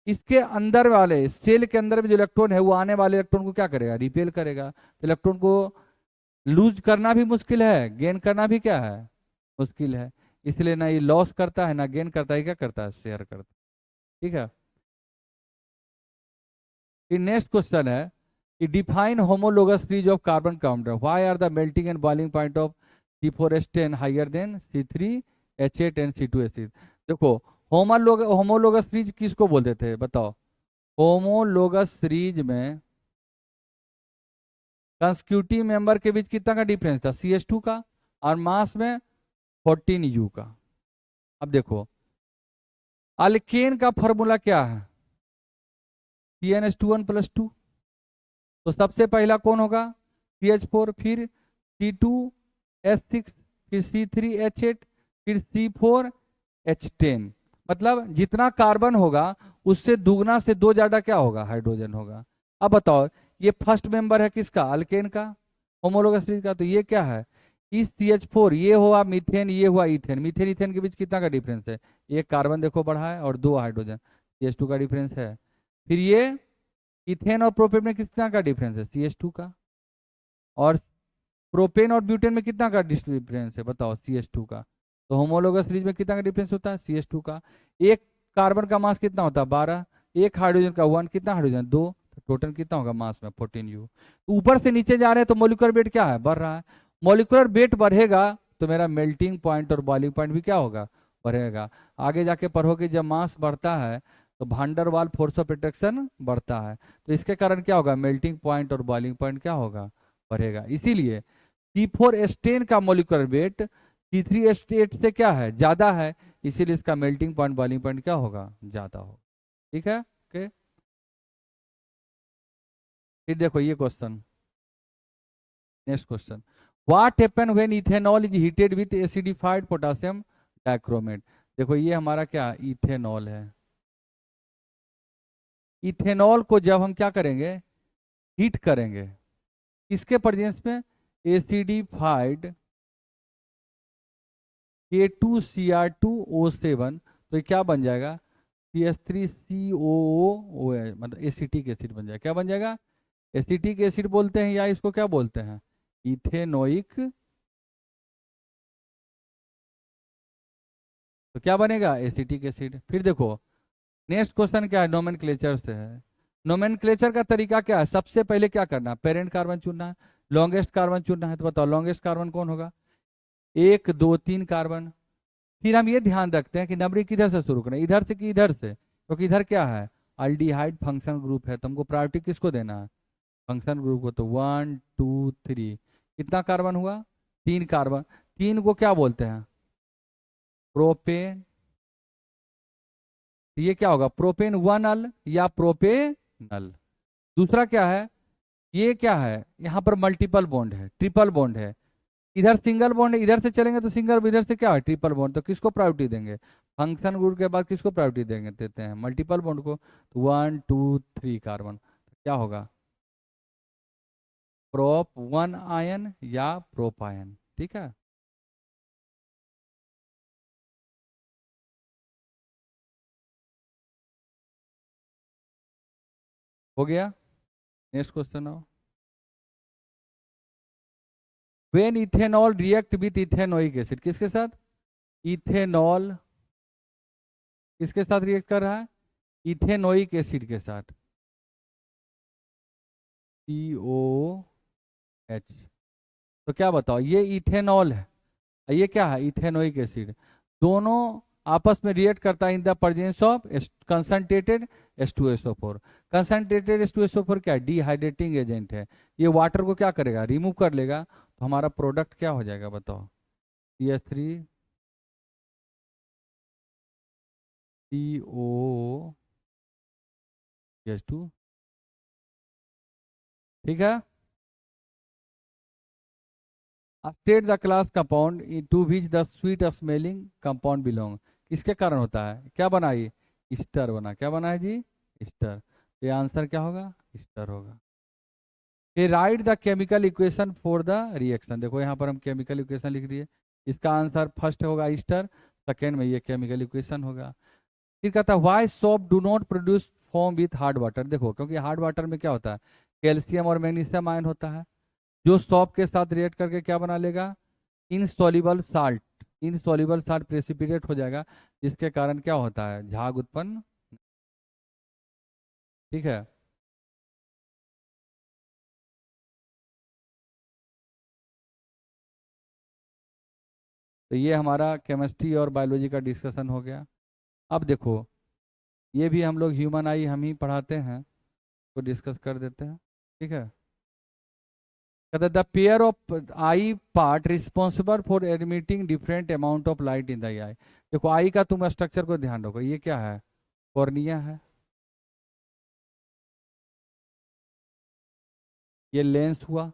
इसके अंदर वाले सेल के अंदर में जो इलेक्ट्रॉन है वो आने वाले इलेक्ट्रॉन को क्या करेगा, रिपेल करेगा। तो इलेक्ट्रॉन को लूज करना भी मुश्किल है, गेन करना भी क्या है, मुश्किल है। इसलिए ना ये लॉस करता है ना गेन करता है, क्या करता है, शेयर करता है। ठीक है। नेक्स्ट क्वेश्चन है कि define homologous series of carbon counter, why are the melting and boiling point of C4H10 higher than C3H8 and C2H6। देखो होमोलोगस सीरीज किसको बोलते थे बताओ, होमोलोगस सीरीज में कंस्टिट्यूटिव मेंबर के बीच कितना का डिफरेंस था, CH2 का, और मास में 14U का। अब देखो अल्केन का फॉर्मूला क्या है, CnH2n+2। तो सबसे पहला कौन होगा, CH4, फिर C2H6, फिर C3H8, फिर C4H10। मतलब जितना कार्बन होगा उससे दुगना से 2 ज्यादा क्या होगा, हाइड्रोजन होगा। अब बताओ ये फर्स्ट मेंबर है किसका, अल्केन का, होमोलोगस सीरीज का। तो ये क्या है, इस CH4, ये हुआ मीथेन, ये हुआ इथेन। मीथेन इथेन के बीच कितना का डिफरेंस है, एक कार्बन देखो बढ़ा है और 2 हाइड्रोजन, CH2 का डिफरेंस है। फिर ये इथेन और प्रोपेन में कितना का डिफरेंस है, CH2 का। और प्रोपेन और ब्यूटेन में कितना का डिफरेंस है बताओ, CH2 का। तो होमोलोगस सीरीज में कितना का डिफरेंस होता है, CH2 का। एक कार्बन का मास कितना होता है 12, एक हाइड्रोजन का 1, कितना हाइड्रोजन 2, तो टोटल कितना होगा मास में 14U। तो ऊपर से नीचे जा रहे हैं तो मोलिकुलर वेट क्या है, बढ़ रहा है। मोलिकुलर वेट बढ़ेगा तो मेरा मेल्टिंग पॉइंट और बॉइलिंग पॉइंट भी क्या होगा, बढ़ेगा। आगे जाके पढ़ोगे जब मास बढ़ता है तो भांडर वाल फोर्स ऑफ अट्रैक्शन बढ़ता है, तो इसके कारण क्या होगा, मेल्टिंग पॉइंट और बॉइलिंग पॉइंट क्या होगा, बढ़ेगा। इसीलिए C4H10 का मोलिकुलर वेट C3H8 से क्या है, ज्यादा है, इसीलिए इसका मेल्टिंग पॉइंट बॉइलिंग पॉइंट क्या होगा, ज्यादा होगा। ठीक है, ओके। फिर देखो ये question, next question, what happen when ethanol is heated with acidified potassium dichromate. देखो ये हमारा क्या, इथेनॉल है। इथेनॉल को जब हम क्या करेंगे, हीट करेंगे, किसके प्रेजेंस में, एसिडिफाइड K2Cr2O7, तो ये क्या बन जाएगा, CH3COO, मतलब एसिटिक एसिड बन जाएगा। क्या बन जाएगा, एसिटिक एसिड बोलते हैं या इसको क्या बोलते हैं, इथेनोइक। तो क्या बनेगा, एसिटिक एसिड। फिर देखो नेक्स्ट क्वेश्चन क्या है, नोमेनक्लेचर से है। नोमेनक्लेचर का तरीका क्या है, सबसे पहले क्या करना है, पेरेंट कार्बन चुनना है, लॉन्गेस्ट कार्बन चुनना है। तो बताओ लॉन्गेस्ट कार्बन कौन होगा, 1 2 3 कार्बन। फिर हम ये ध्यान रखते हैं कि नंबरिंग किधर से शुरू करें, इधर से कि इधर से, क्योंकि इधर क्या है, अल्डिहाइड फंक्शन ग्रुप है, तो हमको प्रायोरिटी किसको देना है, फंक्शन ग्रुप को। तो 1 2 3, कितना कार्बन हुआ, 3 कार्बन। 3 को क्या बोलते हैं, प्रोपेन। ये क्या होगा, प्रोपेन 1 या प्रोपेनल। दूसरा क्या है, ये क्या है, यहाँ पर मल्टीपल बॉन्ड है, ट्रिपल बॉन्ड है, इधर सिंगल बॉन्ड है, इधर से चलेंगे तो सिंगल, इधर से क्या है ट्रिपल बॉन्ड, तो किसको प्रायोरिटी देंगे? फंक्शन ग्रुप के बाद किसको प्रायोरिटी देंगे, देते हैं मल्टीपल बॉन्ड को। तो 1 2 3 कार्बन, तो क्या होगा? प्रोप 1 आयन या प्रोप आयन। ठीक है। हो गया। नेक्स्ट क्वेश्चन आओ। When ethanol react with ethanoic acid, किसके साथ? इथेनॉल किसके साथ रिएक्ट कर रहा है? इथेनोइक एसिड के साथ, COH। तो क्या बताओ, ये इथेनॉल है, ये क्या है? Ethanoic acid. दोनों आपस में रिएक्ट करता है in the presence of concentrated H2SO4। Concentrated H2SO4 क्या है? डिहाइड्रेटिंग एजेंट है। ये वाटर को क्या करेगा? रिमूव कर लेगा। तो हमारा प्रोडक्ट क्या हो जाएगा बताओ? CH3COH2। ठीक है। State the class compound to which the sweet smelling compound belong. किसके कारण होता है? क्या बना ये? ईस्टर बना। क्या बना है जी? ईस्टर। ये आंसर क्या होगा? ईस्टर होगा। ये write the chemical equation for the reaction. देखो यहाँ पर हम केमिकल इक्वेशन लिख दिए। इसका आंसर फर्स्ट होगा ईस्टर, सेकेंड में ये केमिकल इक्वेशन होगा। फिर कहता है why soap do not produce foam with hard water. देखो क्योंकि हार्ड वाटर में क्या होता है? कैल्शियम और मैग्नीशियम आयन होता है, जो सॉप के साथ रिएक्ट करके क्या बना लेगा? Insoluble salt. Insoluble salt precipitate हो जाएगा, जिसके कारण क्या होता है? झाग उत्पन्न। ठीक है। तो ये हमारा केमिस्ट्री और बायोलॉजी का डिस्कशन हो गया। अब देखो, ये भी हम लोग ह्यूमन आई हम ही पढ़ाते हैं, तो डिस्कस कर देते हैं। ठीक है। कहते the pair of eye part responsible for admitting different amount of light in the eye. देखो आई का तुम स्ट्रक्चर को ध्यान रखो, ये क्या है? कॉर्निया है, ये लेंस हुआ,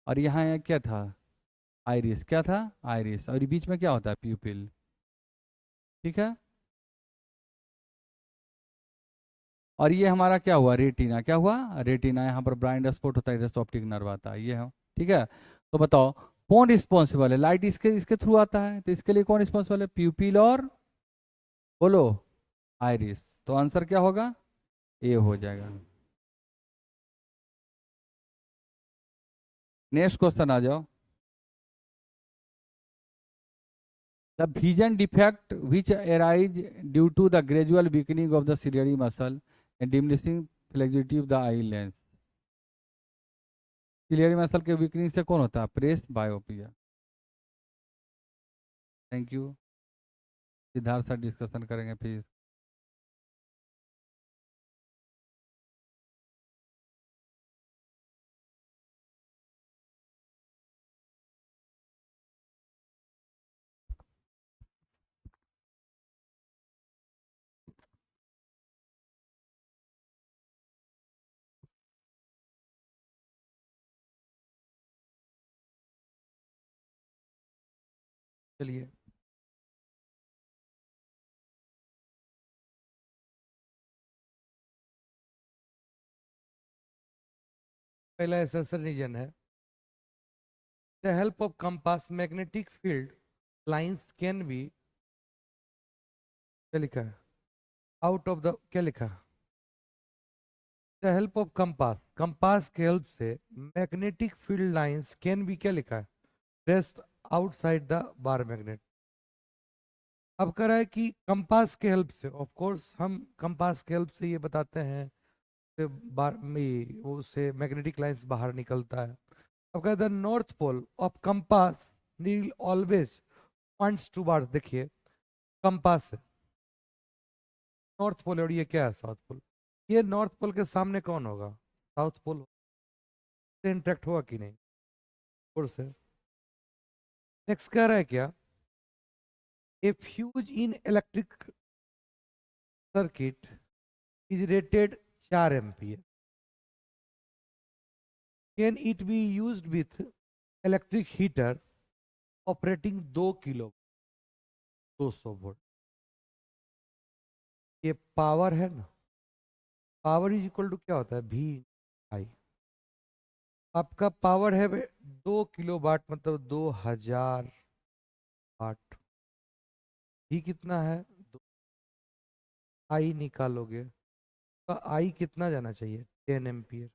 और यहाँ ये क्या था? आइरिस। क्या था? आइरिस। और ये बीच में क्या होता है? प्यूपिल। ठीक है। और ये हमारा क्या हुआ? रेटिना। क्या हुआ? रेटिना। यहाँ पर ब्लाइंड स्पॉट होता है, इधर से ऑप्टिक नर्व आता है, ये है। ठीक है। तो बताओ कौन रिस्पॉन्सिबल है? लाइट इसके इसके थ्रू आता है, तो इसके लिए कौन रिस्पॉन्सिबल है? प्यूपिल और, बोलो, आइरिस। तो आंसर क्या होगा? ए हो जाएगा। नेक्स्ट क्वेश्चन आ जाओ। The vision defect which arise due to the gradual weakening of the ciliary muscle and diminishing flexibility of the eye lens। Ciliary muscle के वीकनिंग से कौन होता है? Presbyopia. Thank you. Siddharth sir discussion करेंगे please. चलिए। पहला assertion reason है the help of compass magnetic field lines can be, क्या लिखा है? आउट ऑफ द, क्या लिखा है? The help of compass, compass के हेल्प से magnetic field lines can be, क्या लिखा है? Traced outside the bar magnet. अब कह रहा है कि कंपास के हेल्प से, ऑफ कोर्स हम कंपास के हेल्प से ये बताते हैं कि बार में वो से मैग्नेटिक लाइंस बाहर निकलता है। अब कहते हैं north pole of compass needle always points to bar. देखिए कंपास है नॉर्थ पोल, और ये क्या है? South pole. ये नॉर्थ पोल के सामने कौन होगा? साउथ पोल से इंटरेक्ट होगा कि नहीं? और से नेक्स्ट कह रहा है क्या? A fuse in electric circuit is rated 4 ampere. Can it be used with electric heater operating 2 kilo 200 volt, ये पावर है ना, पावर इज इक्वल टू क्या होता है, भी आई। आपका पावर है 2 किलो वाट, मतलब 2000 वाट। भी कितना है, आई निकालोगे तो आई कितना जाना चाहिए, 10 एम्पियर।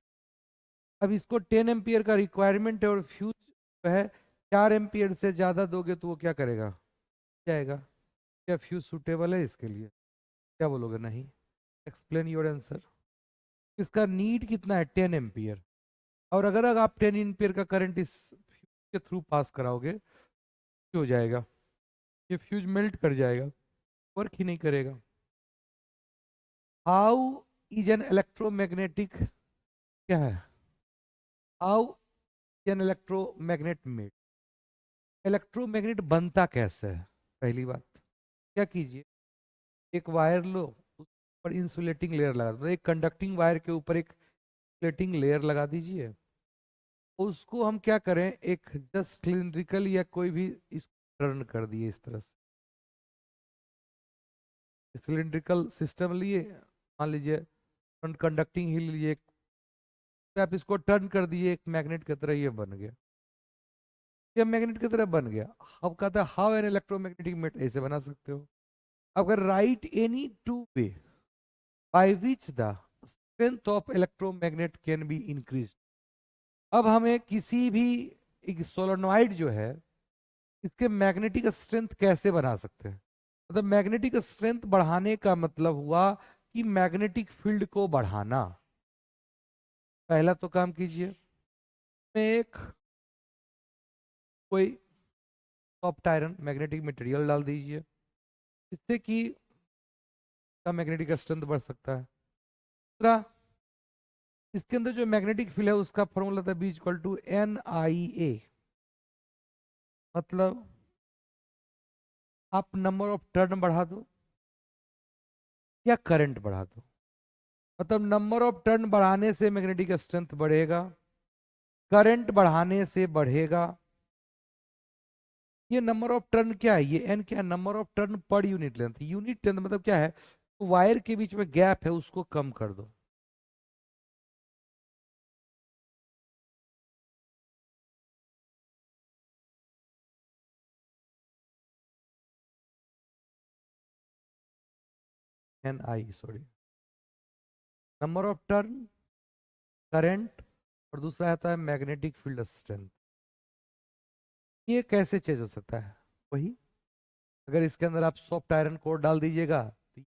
अब इसको 10 एम्पियर का रिक्वायरमेंट है और फ्यूज जो है 4 एम्पियर से ज़्यादा दोगे तो वो क्या करेगा, जाएगा। क्या फ्यूज सूटेबल है इसके लिए, क्या बोलोगे, नहीं। Explain your answer. इसका नीड कितना है, 10 एम्पियर। और अगर आप 10 एम्पियर का करंट इस फ्यूज के थ्रू पास कराओगे क्या हो जाएगा, ये फ्यूज मेल्ट कर जाएगा, वर्क ही नहीं करेगा। हाउ इज एन इलेक्ट्रोमैग्नेटिक, क्या है, how an electromagnet made, electromagnet बनता कैसे है। पहली बात, क्या कीजिए, एक वायर लो, उस पर इंसुलेटिंग लेयर लगा दो, एक कंडक्टिंग वायर के ऊपर एक इंसुलेटिंग लेयर लगा दीजिए। उसको हम क्या करें, एक जस्ट सिलिंड्रिकल या कोई भी इसको टर्न कर दिए इस तरह से, सिलिंड्रिकल सिस्टम लिए, मान लीजिए कंडक्टिंग ही लीजिए, तो आप इसको टर्न कर दिए एक मैग्नेट की तरह, ये बन गया, ये मैग्नेट की तरह बन गया। अब कहता है हाउ एन इलेक्ट्रोमैग्नेटिक मेट, ऐसे बना सकते हो। अगर right any two way by which the strength of electromagnet can be increase. अब हमें किसी भी एक सोलेनॉइड जो है, इसके मैग्नेटिक स्ट्रेंथ कैसे बना सकते हैं। मतलब मैग्नेटिक स्ट्रेंथ बढ़ाने का मतलब हुआ कि मैग्नेटिक फील्ड को बढ़ाना। पहला तो काम कीजिए, में एक कोई सॉफ्ट आयरन मैग्नेटिक मटेरियल डाल दीजिए, जिससे कि का मैग्नेटिक स्ट्रेंथ बढ़ सकता है। दूसरा, इसके अंदर जो मैग्नेटिक फील्ड है उसका फॉर्मूला था बी इक्वल टू NIA, मतलब आप नंबर ऑफ टर्न बढ़ा दो या करंट बढ़ा दो। मतलब नंबर ऑफ टर्न बढ़ाने से मैग्नेटिक स्ट्रेंथ बढ़ेगा, करंट बढ़ाने से बढ़ेगा। ये नंबर ऑफ टर्न क्या है, ये एन क्या है, number of turn per unit length. Unit length मतलब क्या है, वायर के बीच में गैप है उसको कम कर दो। NI, sorry, number of turn, current, और दूसरा आता है मैग्नेटिक फील्ड स्ट्रेंथ। ये कैसे चेंज हो सकता है, वही, अगर इसके अंदर आप सॉफ्ट आयरन कोर डाल दीजिएगा तो ये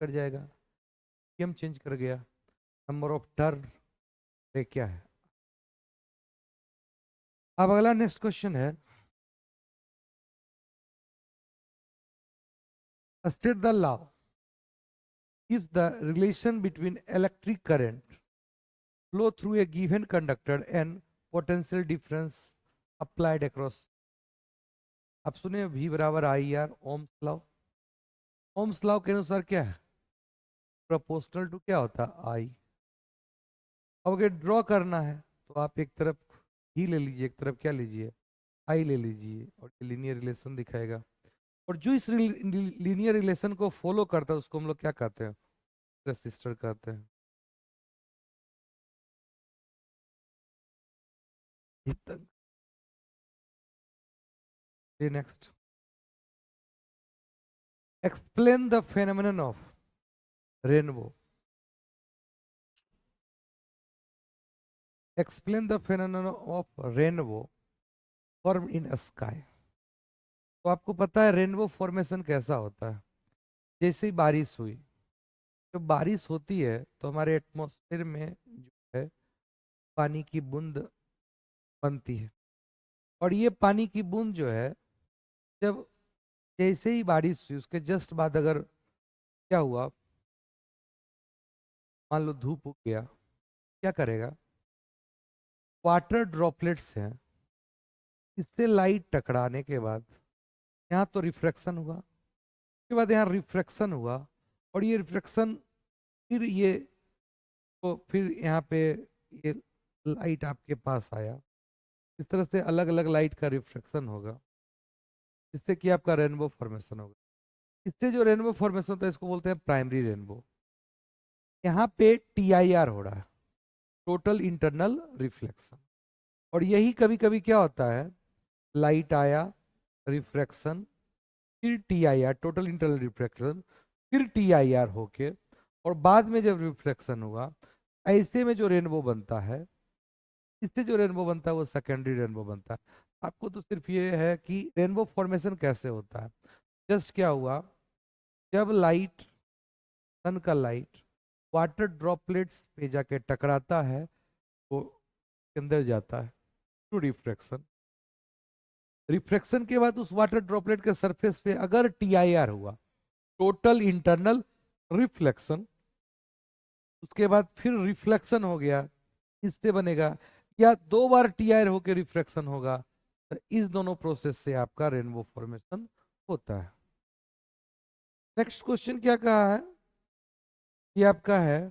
कर जाएगा, ये हम चेंज कर गया। नंबर ऑफ टर्न ये क्या है। अब अगला नेक्स्ट क्वेश्चन है, state the law if the relation between electric current flow through a given conductor and potential difference applied across। आप सुने V बराबर I R, Ohm's law. Ohm's law के अनुसार क्या है, प्रोपोर्शनल टू क्या होता है, आई। अब अगर ड्रॉ करना है तो आप एक तरफ ही ले लीजिए, एक तरफ क्या लीजिए, आई ले लीजिए, और लीनियर रिलेशन दिखाएगा। और जो इस लीनियर रिलेशन को फॉलो करता है उसको हम लोग क्या कहते हैं, रेसिस्टर कहते हैं। Next, explain the phenomenon of rainbow, explain the phenomenon of rainbow formed in a sky। तो आपको पता है रेनबो फॉर्मेशन कैसा होता है, जैसे ही बारिश हुई, जब बारिश होती है तो हमारे एटमॉस्फेयर में जो है पानी की बूंद बनती है, और ये पानी की बूंद जो है, जब जैसे ही बारिश हुई उसके जस्ट बाद अगर क्या हुआ, मान लो धूप उग गया, क्या करेगा, वाटर ड्रॉपलेट्स हैं, इससे लाइट टकराने के बाद यहाँ तो रिफ्रैक्शन हुआ, उसके बाद यहाँ रिफ्रैक्शन हुआ, और ये रिफ्रैक्शन फिर ये तो फिर यहाँ पे ये लाइट आपके पास आया, इस तरह से अलग अलग लाइट का रिफ्लेक्शन होगा, जिससे कि आपका रेनबो फॉर्मेशन होगा। इससे जो रेनबो फॉर्मेशन होता है इसको बोलते हैं प्राइमरी रेनबो। यहाँ पे TIR हो रहा है, टोटल इंटरनल रिफ्लेक्शन। और यही कभी कभी क्या होता है, लाइट आया, रिफ्रैक्शन, फिर TIR, टोटल इंटरनल रिफ्लेक्शन, फिर TIR होके, और बाद में जब रिफ्लेक्शन हुआ, ऐसे में जो रेनबो बनता है, इससे जो रेनबो बनता है वो सेकेंडरी रेनबो बनता है। आपको तो सिर्फ ये है कि रेनबो फॉर्मेशन कैसे होता है। जस्ट क्या हुआ, जब लाइट, सन का लाइट वाटर ड्रॉपलेट्स पे जाके टकराता है, वो अंदर जाता है टू रिफ्रैक्शन। रिफ्रैक्शन के बाद उस वाटर ड्रॉपलेट के सरफेस पे अगर TIR हुआ, टोटल इंटरनल रिफ्लेक्शन, उसके बाद फिर रिफ्लेक्शन हो गया, इससे बनेगा, या 2 बार TIR होकर रिफ्रैक्शन होगा, तो इस दोनों प्रोसेस से आपका रेनबो फॉर्मेशन होता है। नेक्स्ट क्वेश्चन क्या कहा है, ये आपका है,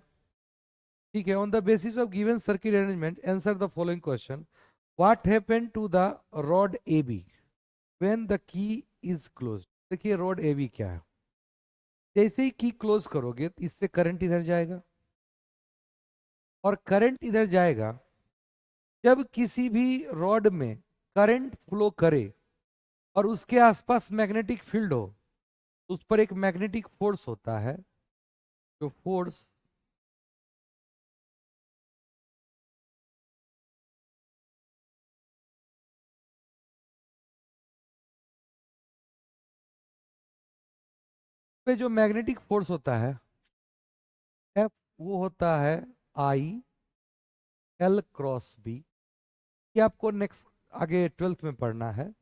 ठीक है, on the basis of given circuit arrangement answer the following question. What happened to the rod AB when the key is closed. देखिए रॉड AB क्या है, जैसे ही की क्लोज करोगे तो इससे करंट इधर जाएगा, और करंट इधर जाएगा। जब किसी भी रॉड में करंट फ्लो करे और उसके आसपास मैग्नेटिक फील्ड हो, तो उस पर एक मैग्नेटिक फोर्स होता है, जो फोर्स पे जो मैग्नेटिक फोर्स होता है F, वो होता है IL×B। ये आपको नेक्स्ट आगे 12th में पढ़ना है।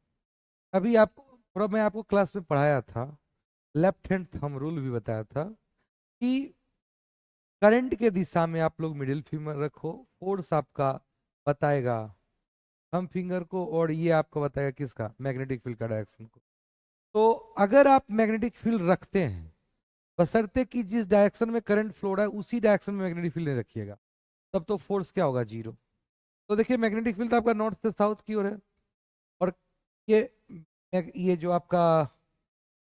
अभी आप थोड़ा, मैं आपको क्लास में पढ़ाया था, लेफ्ट हैंड थंब रूल भी बताया था कि करंट के दिशा में आप लोग मिडिल फिंगर रखो, फोर्स आपका बताएगा थंब फिंगर को, और ये आपको बताएगा किसका, मैग्नेटिक फील्ड का डायरेक्शन को। तो अगर आप मैग्नेटिक फील्ड रखते हैं, बशर्ते कि जिस डायरेक्शन में करंट फ्लो रहा है उसी डायरेक्शन में मैग्नेटिक फील्ड नहीं रखिएगा, तब तो फोर्स क्या होगा, 0। तो देखिए मैग्नेटिक फील्ड तो आपका नॉर्थ से साउथ की ओर है, और ये ये जो आपका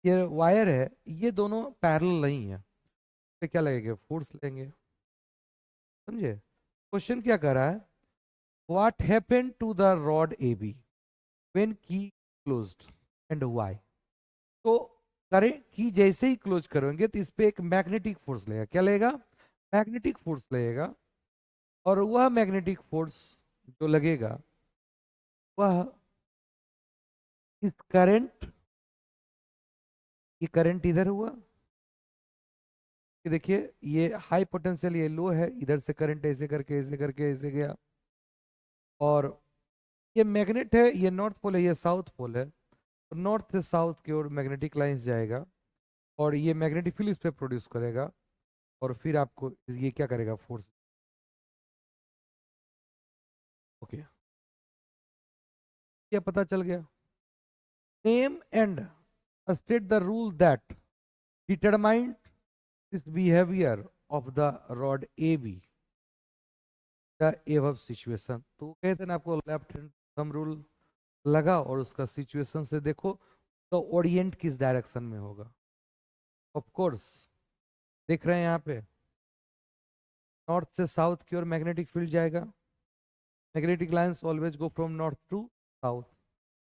ये वायर है, ये दोनों पैरेलल नहीं है, तो क्या लगेगा, फोर्स लेंगे। समझे, क्वेश्चन क्या कर रहा है, what happened to the rod AB when key closed and why. तो करें कि जैसे ही क्लोज करेंगे तो इस पे एक मैग्नेटिक फोर्स लगेगा, क्या लगेगा, मैग्नेटिक फोर्स लगेगा, और वह मैग्नेटिक फोर्स जो लगेगा वह इस करंट, ये करंट इधर हुआ, कि देखिए ये हाई पोटेंशियल, ये लो है, इधर से करंट ऐसे करके ऐसे करके ऐसे गया, और ये मैग्नेट है, ये नॉर्थ पोल है, ये साउथ पोल है, तो नॉर्थ से साउथ की ओर मैग्नेटिक लाइंस जाएगा, और ये मैग्नेटिक फील्ड इस पे प्रोड्यूस करेगा, और फिर आपको ये क्या करेगा, फोर्स। ओके, क्या पता चल गया। Name and state the rule that determined this behaviour of the rod AB the above situation. तो कहते हैं ना आपको, लेफ्ट हैंड थंब रूल लगा और उसका सिचुएशन से देखो तो ओरिएंट किस डायरेक्शन में होगा। ऑफ कोर्स देख रहे हैं यहाँ पे, नॉर्थ से साउथ की ओर मैग्नेटिक फील्ड जाएगा, magnetic lines always go from north to south,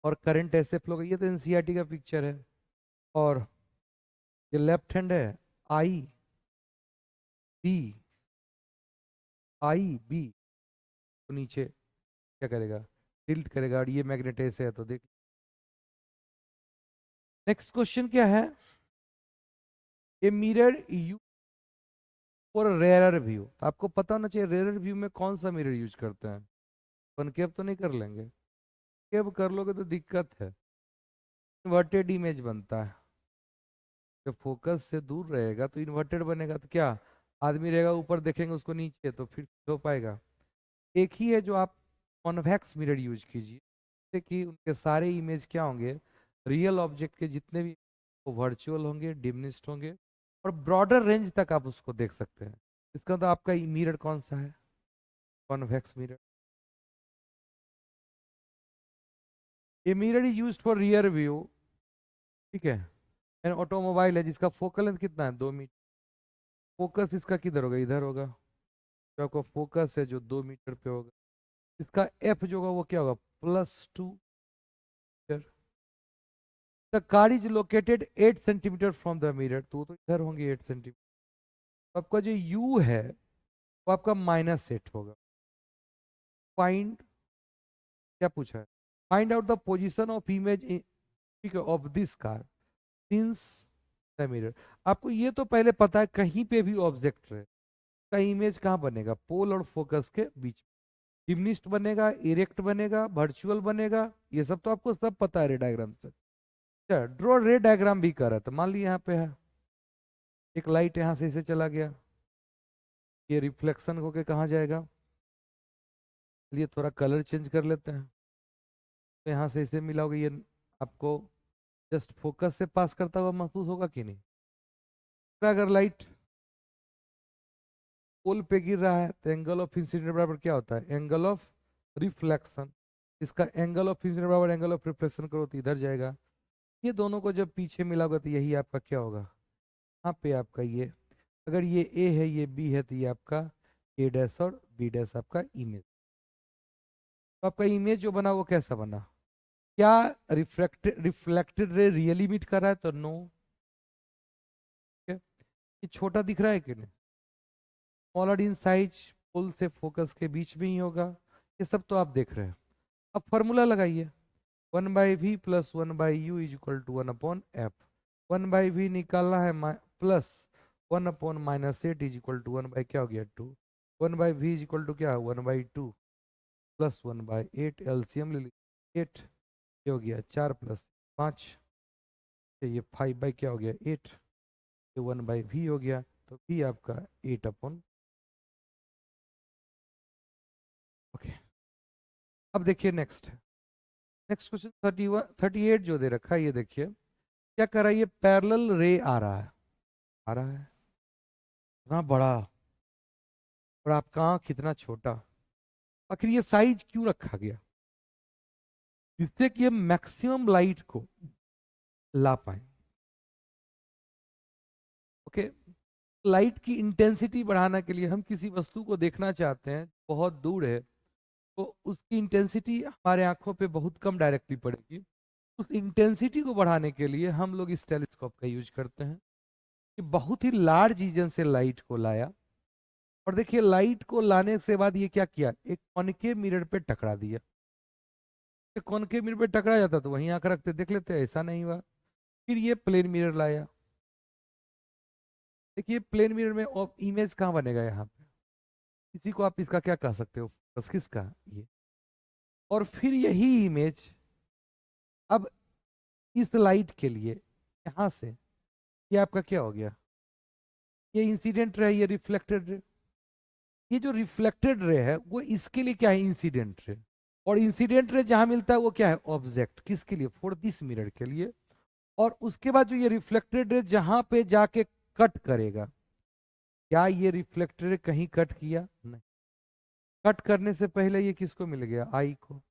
और करंट ऐसे फ्लो, ये तो NCERT का पिक्चर है। और ये लेफ्ट हैंड है, IB, IB, तो नीचे क्या करेगा, टिल्ट करेगा, और ये मैग्नेट ऐसे है, तो देख। नेक्स्ट क्वेश्चन क्या है, a mirror you for rear view. तो आपको पता होना चाहिए रेयर व्यू में कौन सा मिरर यूज करते हैं। कॉनकेव तो नहीं कर लेंगे, केव कर लोगे तो दिक्कत है, इन्वर्टेड इमेज बनता है। जब फोकस से दूर रहेगा तो इन्वर्टेड बनेगा, तो क्या, आदमी रहेगा ऊपर देखेंगे उसको नीचे, तो फिर हो पाएगा। एक ही है जो आप कॉन्वेक्स मिरर यूज कीजिए, जैसे कि उनके सारे इमेज क्या होंगे, रियल ऑब्जेक्ट के जितने भी वो वर्चुअल होंगे, डिमिनिश्ड होंगे, और ब्रॉडर रेंज तक आप उसको देख सकते हैं। इसका तो आपका मिरर कौन सा है, convex mirror. A mirror is used for rear view, ठीक है। एंड ऑटोमोबाइल है जिसका फोकल लेंथ कितना है 2 मीटर। फोकस इसका किधर होगा, इधर होगा। जो आपका फोकस है जो 2 मीटर पे होगा, इसका एफ जो होगा वो क्या होगा, +2 metre. The car is located 8 centimetre from the mirror, तो इधर होंगे 8 सेंटीमीटर। तो आपका जो यू है वो आपका -8 होगा। फाइंड, क्या पूछा है, find out the position of image, ठीक है, of this car since the mirror. आपको ये तो पहले पता है कहीं पे भी ऑब्जेक्ट रहे का इमेज कहाँ बनेगा, पोल और फोकस के बीच। डिमनिस्ट बनेगा, इरेक्ट बनेगा, वर्चुअल बनेगा, ये सब तो आपको सब पता है रे डायग्राम से। अच्छा, ड्रॉ रे डायग्राम भी कर रहा था। मान लीजिए यहाँ पे है एक लाइट, यहाँ से इसे चला गया, ये रिफ्लेक्शन होके कहाँ जाएगा, लिए थोड़ा कलर चेंज कर लेते हैं। तो यहाँ से इसे मिला होगा, ये आपको जस्ट फोकस से पास करता हुआ महसूस होगा कि नहीं। तो अगर लाइट पोल पे गिर रहा है तो एंगल ऑफ इंसिडेंट बराबर क्या होता है, एंगल ऑफ रिफ्लेक्शन। इसका एंगल ऑफ इंसिडेंट बराबर एंगल ऑफ रिफ्लेक्शन करो तो इधर जाएगा। ये दोनों को जब पीछे मिला होगा तो यही आपका क्या होगा, यहाँ पे आपका ये, अगर ये ए है ये बी है तो ये आपका ए डैश और बी डैश आपका इमेज। तो आपका इमेज जो बना वो कैसा बना, क्या रिफ्लेक्टेड रे रियली मीट कर रहा है, तो नो। ये छोटा दिख रहा है कि नहीं, स्मॉलर इन साइज, पुल से फोकस के बीच में ही होगा। ये सब तो आप देख रहे हैं। अब फॉर्मूला लगाइए, 1/v+1/u=1/f। 1/v निकालना है +1/-8=1/, क्या हो गया 2। 1/v क्या है 1/2 +1/8, एलसीएम ले लीजिए 8, ये हो गया 4 + 5, ये 5 क्या हो गया 8, ये 1/v हो गया। तो v आपका 8/, ओके। अब देखिए नेक्स्ट क्वेश्चन 38 जो दे रखा है, ये देखिए क्या कर रहा है, ये पैरेलल रे आ रहा है, इतना बड़ा, और आपका आंख इतना छोटा। आखिर ये साइज क्यों रखा गया, जिससे कि ये मैक्सिमम लाइट को ला पाए। ओके, लाइट की इंटेंसिटी बढ़ाने के लिए हम किसी वस्तु को देखना चाहते हैं बहुत दूर है, तो उसकी इंटेंसिटी हमारे आंखों पे बहुत कम डायरेक्टली पड़ेगी। उस इंटेंसिटी को बढ़ाने के लिए हम लोग इस टेलीस्कोप का यूज करते हैं, कि बहुत ही लार्ज रीजन से लाइट को लाया। और देखिए लाइट को लाने से बाद ये क्या किया, एक कॉनकेव मिरर पे टकरा दिया। कॉनकेव मिरर पे टकरा जाता तो वहीं आंख रखते देख लेते, ऐसा नहीं हुआ। फिर ये प्लेन मिरर लाया, देखिए प्लेन मिरर में इमेज कहाँ बनेगा, यहाँ पे। इसी को आप इसका क्या कह सकते हो, बस किसका, ये। और फिर यही इमेज अब इस लाइट के लिए यहाँ से, ये आपका क्या हो गया, ये इंसिडेंट रे, ये रिफ्लेक्टेड रे। ये जो रिफ्लेक्टेड रे है वो इसके लिए क्या है, इंसिडेंट रे। और इंसिडेंट रे जहां मिलता है वो क्या है, ऑब्जेक्ट, किसके लिए, फॉर दिस मिरर के लिए। और उसके बाद जो ये रिफ्लेक्टेड रे जहां पे जाके कट करेगा, क्या ये रिफ्लेक्टेड रे कहीं कट किया, नहीं। कट करने से पहले ये किसको मिल गया, आई को।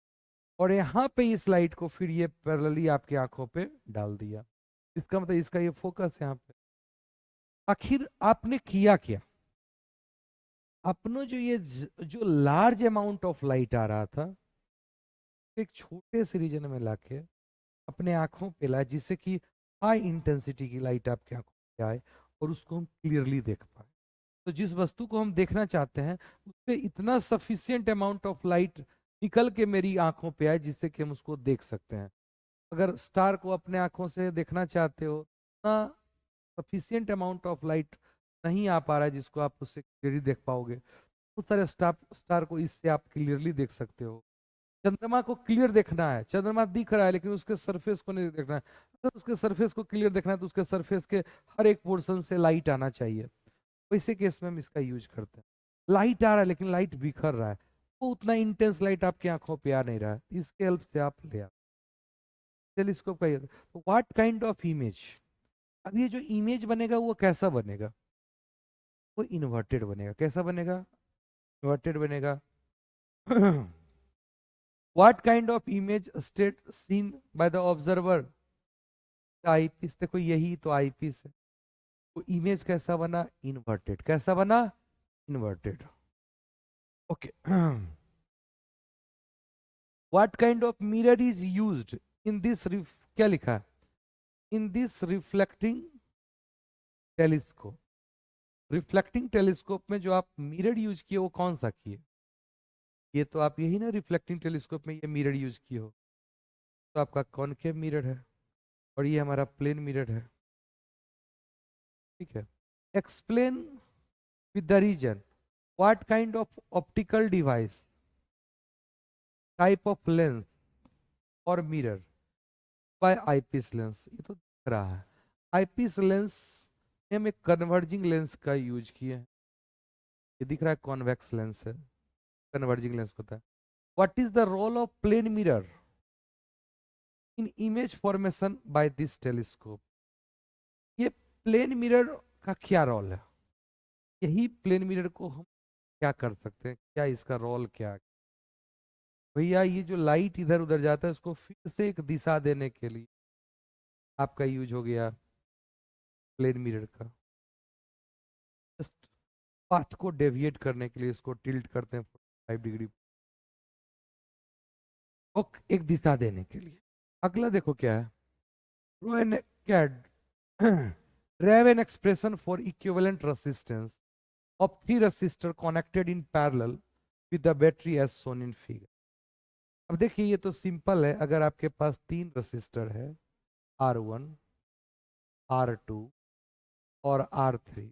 और यहाँ पे इस लाइट को फिर ये पैरेलली आपकी आंखों पे डाल दिया। इसका मतलब इसका ये फोकस यहाँ पे। आखिर आपने किया क्या, अपनो जो ये जो लार्ज अमाउंट ऑफ लाइट आ रहा था, एक छोटे से रीजन में लाके अपने आंखों पे लाए, जिससे कि हाई इंटेंसिटी की लाइट आपके आंखों पे आए और उसको हम क्लियरली देख पाए। तो जिस वस्तु को हम देखना चाहते हैं उससे इतना सफिशियंट अमाउंट ऑफ लाइट निकल के मेरी आंखों पे आए, जिससे कि हम उसको देख सकते हैं। अगर स्टार को अपने आंखों से देखना चाहते हो, इतना सफिशियंट अमाउंट ऑफ लाइट नहीं आ पा रहा है जिसको आप उससे क्लियरली देख पाओगे। बहुत सारे स्टार को इससे आप क्लियरली देख सकते हो। चंद्रमा को क्लियर देखना है, चंद्रमा दिख रहा है लेकिन उसके सरफेस को नहीं देखना है। अगर उसके सरफेस को क्लियर देखना है तो उसके सरफेस के हर एक पोर्शन से लाइट आना चाहिए। वैसे केस में हम इसका यूज करते हैं। लाइट आ रहा है लेकिन लाइट बिखर रहा है, वो उतना इंटेंस लाइट आपकी आंखों पे आ नहीं रहा है, इसके हेल्प से आप ले आते टेलीस्कोप का। तो व्हाट काइंड ऑफ इमेज, अब ये जो इमेज बनेगा वो कैसा बनेगा, वो इन्वर्टेड बनेगा। कैसा बनेगा, इन्वर्टेड बनेगा। What kind of image state seen by the observer? Eyepiece, देखो यही तो आईपीस है। तो इमेज कैसा बना? इन्वर्टेड। कैसा बना? Inverted. Okay. What kind of mirror is used in this, क्या लिखा है? In this reflecting telescope. Reflecting telescope में जो आप मिरर यूज किए वो कौन सा किए? ये तो आप यही ना, रिफ्लेक्टिंग टेलीस्कोप में ये मिरर यूज किए हो। तो आपका कॉनकेव मिरर है और ये हमारा प्लेन मिरर है। ठीक है। Explain with the reason what kind of optical device, type of lens और मिरर बाय आईपीस लेंस। ये तो दिख रहा है। आईपीस लेंस में हम एक कन्वर्जिंग लेंस का यूज किए हैं। ये दिख रहा है कॉन्वेक्स लेंस है, कन्वर्जिंग लेंस पता है। What is the role of plane mirror in image formation by this telescope? ये प्लेन मिरर का क्या रोल है? यही प्लेन मिरर को हम क्या कर सकते हैं, क्या इसका रोल क्या है? भैया ये जो लाइट इधर उधर जाता है उसको फिर से एक दिशा देने के लिए आपका यूज हो गया प्लेन मिरर का। जस्ट पाथ को डेविएट करने के लिए इसको टिल्ट करते हैं 5 डिग्री, और एक दिशा देने के लिए। अगला देखो क्या है। ड्रॉ एन, क्या drive an expression for equivalent resistance of 3 resistor connected in parallel with the battery as shown in figure। अब देखिए ये तो सिंपल है। अगर आपके पास 3 रजिस्टर है, R1, R2 और R3,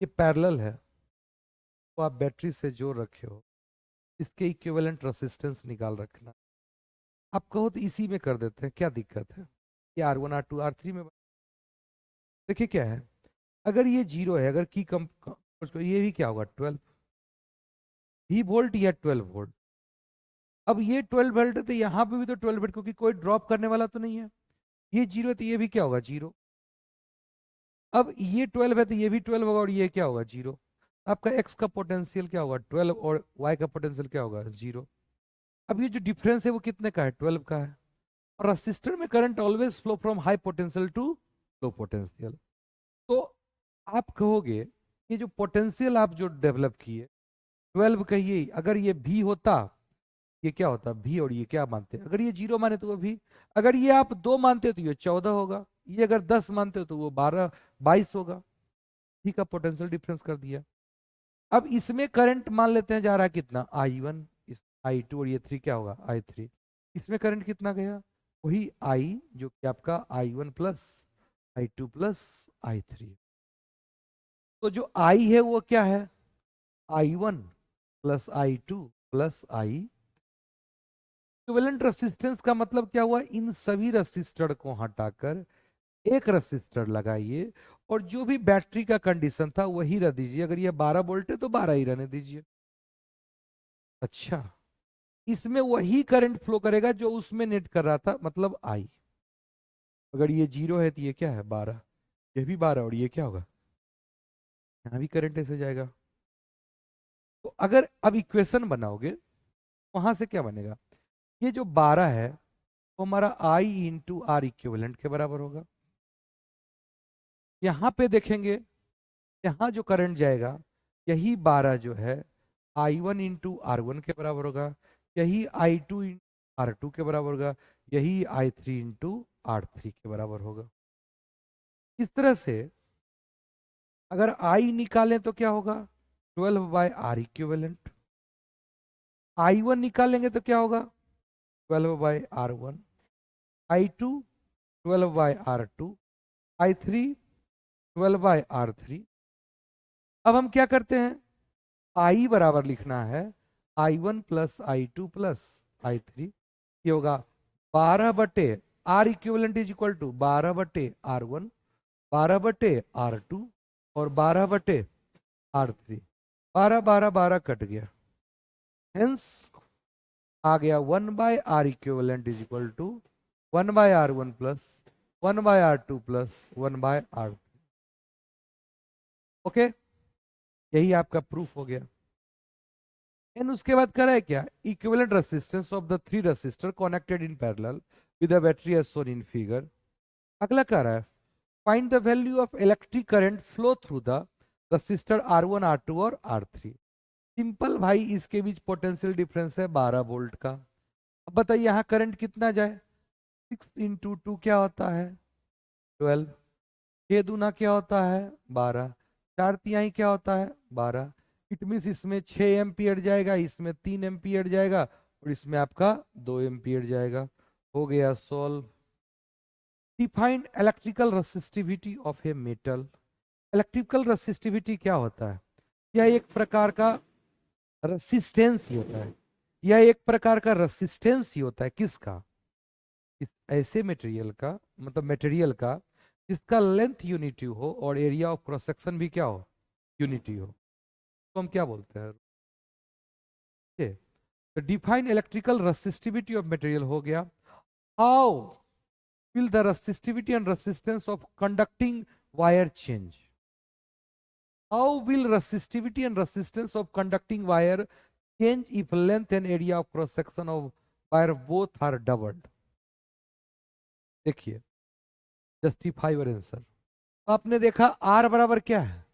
ये पैरेलल है, तो आप बैटरी से जोड़ रखे हो, इसके इक्विवेलेंट रेसिस्टेंस निकाल रखना। आप कहो तो इसी में कर देते हैं, क्या दिक्कत है? ये R1, R2, R3 में देखिए क्या है। अगर ये 0 है, अगर की कम, ये भी क्या होगा 12 भी वोल्ट या 12 वोल्ट। अब ये 12 वोल्ट है तो यहाँ पे भी तो 12 वोल्ट, क्योंकि कोई ड्रॉप करने वाला तो नहीं है। ये 0 है तो ये भी क्या होगा 0। अब ये 12 है तो ये भी 12 होगा और ये क्या होगा 0। आपका x का पोटेंशियल क्या होगा 12 और y का पोटेंशियल क्या होगा 0। अब ये जो डिफरेंस है वो कितने का है 12 का है। और रजिस्टर में current always flow from high potential to low potential. तो आप कहोगे ये जो पोटेंशियल आप जो डेवलप किए 12 कहिए, अगर ये भी होता, ये क्या होता भी, और ये क्या मानते हैं, अगर ये 0 माने तो वो भी, अगर ये आप 2 मानते हो तो ये 14 होगा, ये अगर 10 मानते हो तो वो 22 होगा। ठीक है, पोटेंशियल डिफरेंस कर दिया। अब इसमें करंट मान लेते हैं जा रहा है कितना I1, इस I2 और ये 3 क्या होगा I3। इसमें करंट कितना गया? वही I जो कि आपका I1 plus I2 plus I3। तो जो I है वो क्या है I1 plus I2 plus I। Equivalent resistance का मतलब क्या हुआ? इन सभी रेसिस्टर को हटाकर एक रेसिस्टर लगाइए और जो भी बैटरी का कंडीशन था वही रख दीजिए। अगर ये 12 वोल्ट है तो 12 ही रहने दीजिए। अच्छा, इसमें वही करंट फ्लो करेगा जो उसमें नेट कर रहा था, मतलब आई। अगर ये 0 है तो ये क्या है 12, ये भी 12 और ये क्या होगा, यहाँ भी करंट ऐसे जाएगा। तो अगर अब इक्वेशन बनाओगे वहां से क्या बनेगा? ये जो 12 है वो हमारा I इंटू आर इक्विवेलेंट के बराबर होगा। यहाँ पे देखेंगे, यहाँ जो करंट जाएगा यही 12 जो है I1 इंटू R1 के बराबर होगा, यही I2 R2 के बराबर होगा, यही I3 इंटू R3 के बराबर होगा। इस तरह से अगर I निकालें तो क्या होगा 12 बाय आर इक्विवेलेंट। I1 निकालेंगे तो क्या होगा 12 bye R1, I2 12 bye R2, I3 12 bye R3। अब हम क्या करते हैं, I बराबर लिखना है I1 plus I2 plus I3। ये होगा 12 बटे R equivalent is equal to 12 बटे R1, 12 बटे R2 और 12 बटे R3। 12 12 12 कट गया, हेंस आ गया 1 by R equivalent is equal to 1 by R1 plus 1 by R2 plus 1 by R3। Okay, यही आपका प्रूफ हो गया। एंड उसके बाद करा है क्या, equivalent resistance of the 3 resistor connected in parallel with the battery as shown in figure. अगला कह रहा है find the value of electric current flow through the resistor R1 R2 और R3। सिंपल भाई, इसके बीच पोटेंशियल डिफरेंस है 12 volt का। अब बताइए यहाँ करंट कितना जाए, 6 इंटू 2 क्या होता है 12, 6 दूना क्या होता है 12, 4 तिहाई क्या होता है 12। इट मीन्स इसमें 6 एम्पियर जाएगा, इसमें 3 एम्पियर जाएगा और इसमें आपका 2 एम्पियर जाएगा। हो गया solve. Defined electrical resistivity of a metal. Electrical resistivity क्या होता है, यह एक प्रकार का रेसिस्टेंस ही होता है, यह एक प्रकार का रेसिस्टेंस ही होता है। किसका, इस ऐसे मटेरियल का, मतलब मटेरियल का जिसका लेंथ यूनिटी हो और एरिया ऑफ क्रॉस सेक्शन भी क्या हो, यूनिटी हो, तो हम क्या बोलते हैं। तो define electrical resistivity of material हो गया। How will the resistivity and resistance of conducting wire change. How will resistivity and resistance of conducting wire change if length and area of cross section of wire both are doubled? देखिए, justify your answer. आपने देखा R बराबर क्या है,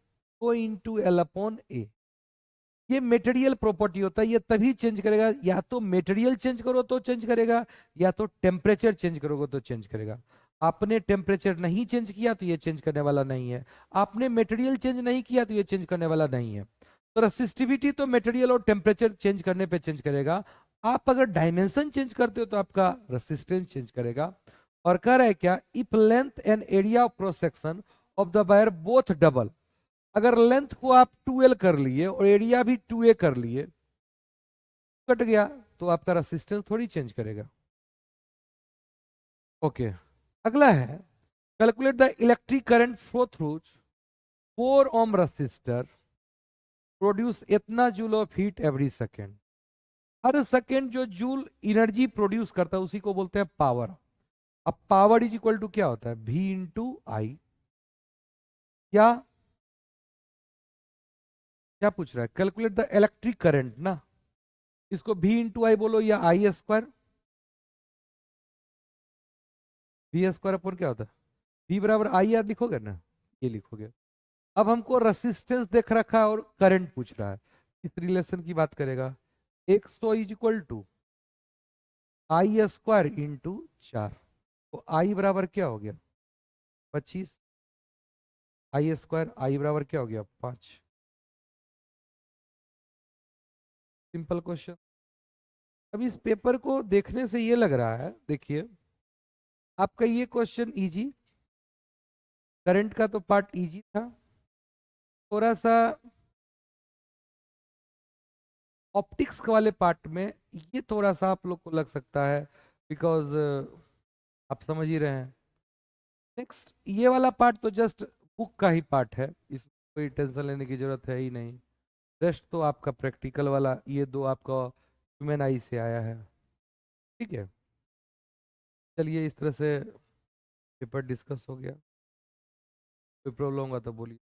O into L upon ए। ये material property होता है, ये तभी चेंज करेगा, या तो मेटेरियल चेंज करो तो चेंज करेगा, या तो टेम्परेचर चेंज करोगे तो चेंज करेगा। आपने टेम्परेचर नहीं चेंज किया तो ये चेंज करने वाला नहीं है, आपने मेटेरियल चेंज नहीं किया तो ये चेंज करने वाला नहीं है। तो रेसिस्टिविटी तो मेटेरियल और टेम्परेचर चेंज करने पे चेंज करेगा। आप अगर डायमेंशन चेंज करते हो तो आपका रेसिस्टेंस चेंज करेगा। और कह रहा है क्या, if length and area of cross section of the wire both double, अगर लेंथ को आप 2L कर लिए और एरिया भी 2A कर लिए, कट गया, तो आपका रेसिस्टेंस थोड़ी चेंज करेगा। ओके, अगला है calculate the electric current flow through 4 ohm resistor produce इतना joule of heat every second. हर सेकेंड जो जूल एनर्जी प्रोड्यूस करता है उसी को बोलते हैं पावर। अब पावर इज इक्वल टू क्या होता है, V इंटू आई। क्या क्या पूछ रहा है, कैलकुलेट द इलेक्ट्रिक करंट ना, इसको V इंटू आई बोलो या आई स्क्वायर। V स्क्वायर अपन क्या होता है, V बराबर आई आर लिखोगे ना, ये लिखोगे। अब हमको रेसिस्टेंस देख रखा है और करंट पूछ रहा है, इस रिलेशन की बात करेगा। 100 is equal to I square into 4, तो आई बराबर क्या हो गया 25, आई स्क्वायर आई बराबर क्या हो गया 5। Simple question. अब इस पेपर को देखने से ये लग रहा है, देखिए आपका ये क्वेश्चन इजी, करंट का तो पार्ट इजी था, थोड़ा सा ऑप्टिक्स वाले पार्ट में ये थोड़ा सा आप लोग को लग सकता है, बिकॉज आप समझ ही रहे हैं। नेक्स्ट ये वाला पार्ट तो जस्ट बुक का ही पार्ट है, इसमें कोई टेंशन लेने की जरूरत है ही नहीं। रेस्ट तो आपका प्रैक्टिकल वाला, ये दो आपका ह्यूमन आई से आया है। ठीक है, चलिए इस तरह से पेपर डिस्कस हो गया। कोई प्रॉब्लम होगा तो बोलिए।